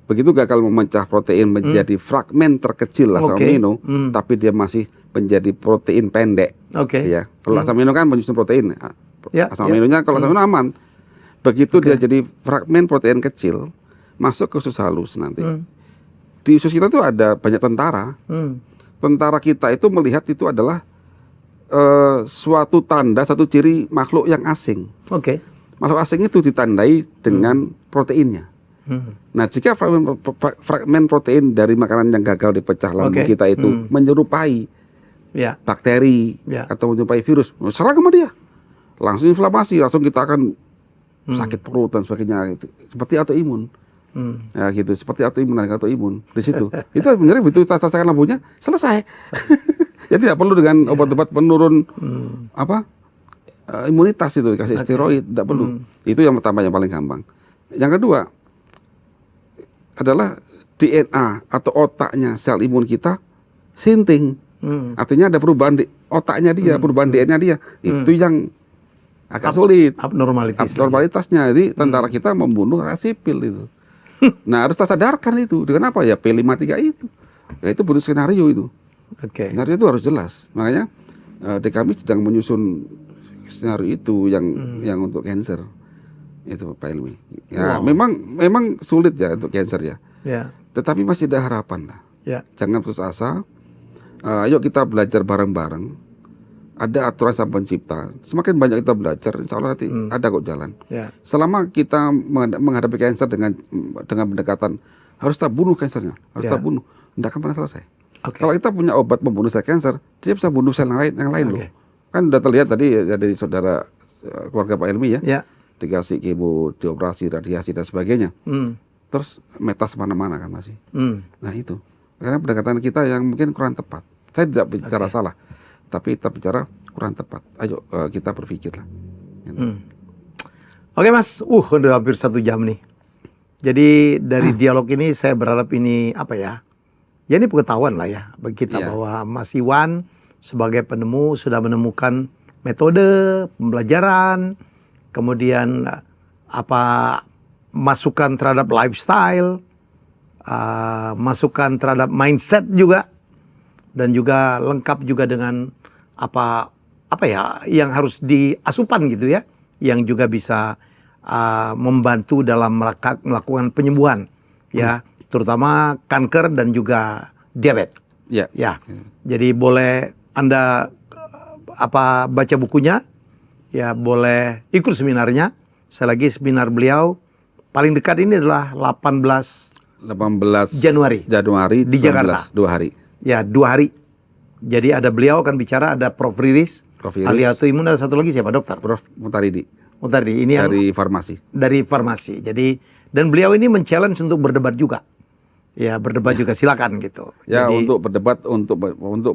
Speaker 2: Begitu gagal memecah protein menjadi fragmen terkecil asam
Speaker 1: Oke.
Speaker 2: amino, tapi dia masih menjadi protein pendek.
Speaker 1: Oke.
Speaker 2: Ya, kalau asam amino kan menyusun protein.
Speaker 1: Ya,
Speaker 2: Asam
Speaker 1: ya.
Speaker 2: aminonya kalau asam amino aman. Begitu dia jadi fragmen protein kecil, masuk ke usus halus nanti. Di usus kita tuh ada banyak tentara. Tentara kita itu melihat itu adalah suatu tanda, satu ciri makhluk yang asing.
Speaker 1: Oke.
Speaker 2: Makhluk asing itu ditandai dengan proteinnya. Nah, jika fragmen protein dari makanan yang gagal dipecah lambung
Speaker 1: Oke.
Speaker 2: kita itu menyerupai
Speaker 1: Ya.
Speaker 2: bakteri
Speaker 1: Ya.
Speaker 2: atau menyerupai virus, serang sama dia. Langsung inflamasi, langsung kita akan sakit perut dan sebagainya gitu. Seperti autoimun. Ya gitu, seperti autoimun di situ. Itu sebenarnya begitu kita selesaikan lambungnya, selesai. Jadi tidak perlu dengan obat-obat penurun imunitas itu dikasih steroid, tidak perlu. Itu yang pertama yang paling gampang. Yang kedua adalah DNA atau otaknya sel imun kita sinting. Artinya ada perubahan di otaknya dia, perubahan DNA dia. Itu yang agak sulit. Abnormalitasnya. Jadi tentara kita membunuh rakyat sipil itu. Nah, harus kita sadarkan itu. Dengan apa ya? P53 itu. Ya itu butuh skenario itu.
Speaker 1: Oke.
Speaker 2: Skenario itu harus jelas. Makanya di kami sedang menyusun skenario itu yang untuk cancer. Itu Pak Ilmi. Ya, memang sulit ya untuk cancer ya.
Speaker 1: Ya.
Speaker 2: Tetapi masih ada harapan lah.
Speaker 1: Ya.
Speaker 2: Jangan putus asa. Ayo kita belajar bareng-bareng. Ada aturan Sang Pencipta. Semakin banyak kita belajar, insya Allah nanti ada kok jalan.
Speaker 1: Ya.
Speaker 2: Selama kita menghadapi cancer dengan pendekatan harus kita bunuh cancernya, harus kita bunuh, tidak akan pernah selesai.
Speaker 1: Oke.
Speaker 2: Kalau kita punya obat membunuh sel cancer, dia bisa bunuh sel yang lain loh. Kan udah terlihat tadi ya, dari saudara keluarga Pak Ilmi ya,
Speaker 1: Ya.
Speaker 2: dikasih kemo, dioperasi, radiasi dan sebagainya. Terus metas mana-mana kan masih. Nah itu, karena pendekatan kita yang mungkin kurang tepat. Saya tidak bicara salah, tapi kita bicara kurang tepat. Ayo kita berpikirlah. Gitu.
Speaker 1: Oke Mas, udah hampir 1 jam nih. Jadi dari dialog ini saya berharap ini apa ya? Ya ini pengetahuan lah ya bagi kita bahwa Mas Iwan sebagai penemu sudah menemukan metode pembelajaran, kemudian masukan terhadap lifestyle, masukan terhadap mindset juga, dan juga lengkap juga dengan apa ya yang harus diasupan gitu ya, yang juga bisa membantu dalam melakukan penyembuhan ya, terutama kanker dan juga diabetes. Ya. Jadi boleh Anda baca bukunya ya boleh ikut seminarnya. Sekali lagi seminar beliau paling dekat ini adalah 18 Januari
Speaker 2: Januari
Speaker 1: di
Speaker 2: 19,
Speaker 1: Jakarta.
Speaker 2: 2 hari.
Speaker 1: Ya, 2 hari. Jadi ada beliau akan bicara, ada Prof. Riris,
Speaker 2: Prof. Riris.
Speaker 1: ahli autoimun, ada satu lagi siapa, dokter?
Speaker 2: Prof. Mutaridi
Speaker 1: Mutardi, ini yang
Speaker 2: dari farmasi.
Speaker 1: dari farmasi. Jadi, dan beliau ini men-challenge untuk berdebat juga. Ya, berdebat juga, silakan gitu.
Speaker 2: Ya,
Speaker 1: Jadi,
Speaker 2: untuk berdebat, untuk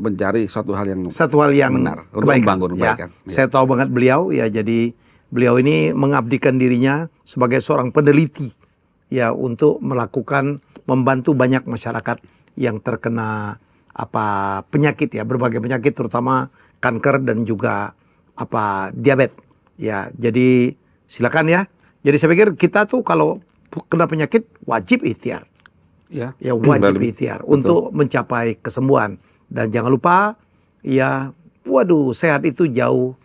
Speaker 2: mencari suatu hal yang
Speaker 1: satu hal yang
Speaker 2: benar, untuk
Speaker 1: kebaikan.
Speaker 2: membangun
Speaker 1: Ya,
Speaker 2: kebaikan. Ya.
Speaker 1: saya tahu banget beliau, ya, jadi beliau ini mengabdikan dirinya sebagai seorang peneliti, ya, untuk melakukan, membantu banyak masyarakat yang terkena penyakit, ya, berbagai penyakit, terutama kanker dan juga diabetes. Ya, jadi silakan ya. Jadi saya pikir kita tuh kalau kena penyakit wajib ikhtiar.
Speaker 2: Ya,
Speaker 1: Ya, wajib
Speaker 2: Betul.
Speaker 1: ikhtiar untuk mencapai kesembuhan. Dan jangan lupa, ya, sehat itu jauh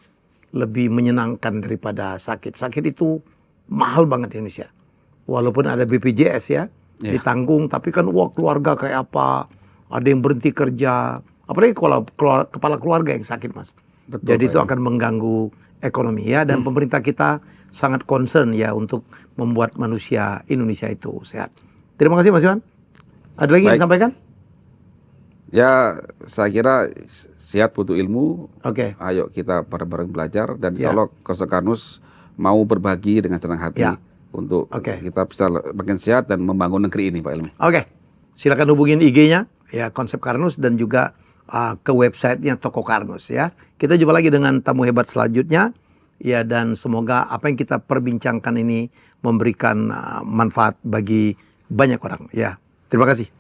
Speaker 1: lebih menyenangkan daripada sakit. Sakit itu mahal banget di Indonesia. Walaupun ada BPJS ya, ditanggung, tapi kan keluarga kayak apa, ada yang berhenti kerja. Apalagi kalau kepala keluarga yang sakit, Mas.
Speaker 2: Betul,
Speaker 1: Jadi
Speaker 2: Pak
Speaker 1: itu
Speaker 2: Ilmi.
Speaker 1: akan mengganggu ekonomi ya, dan pemerintah kita sangat concern ya untuk membuat manusia Indonesia itu sehat. Terima kasih Mas Yohan. Ada lagi yang
Speaker 2: Baik.
Speaker 1: disampaikan?
Speaker 2: Ya, saya kira sehat butuh ilmu.
Speaker 1: Oke.
Speaker 2: Ayo kita bareng-bareng belajar dan
Speaker 1: Ya.
Speaker 2: insya Allah Kosekarnus mau berbagi dengan senang hati
Speaker 1: Ya.
Speaker 2: untuk
Speaker 1: Oke.
Speaker 2: kita bisa makin sehat dan membangun negeri ini, Pak Ilmi.
Speaker 1: Oke, silakan hubungin IG-nya ya Konsep Karnus dan juga ke websitenya Toko Karnus ya. Kita jumpa lagi dengan tamu hebat selanjutnya ya, dan semoga apa yang kita perbincangkan ini memberikan manfaat bagi banyak orang ya. Terima kasih.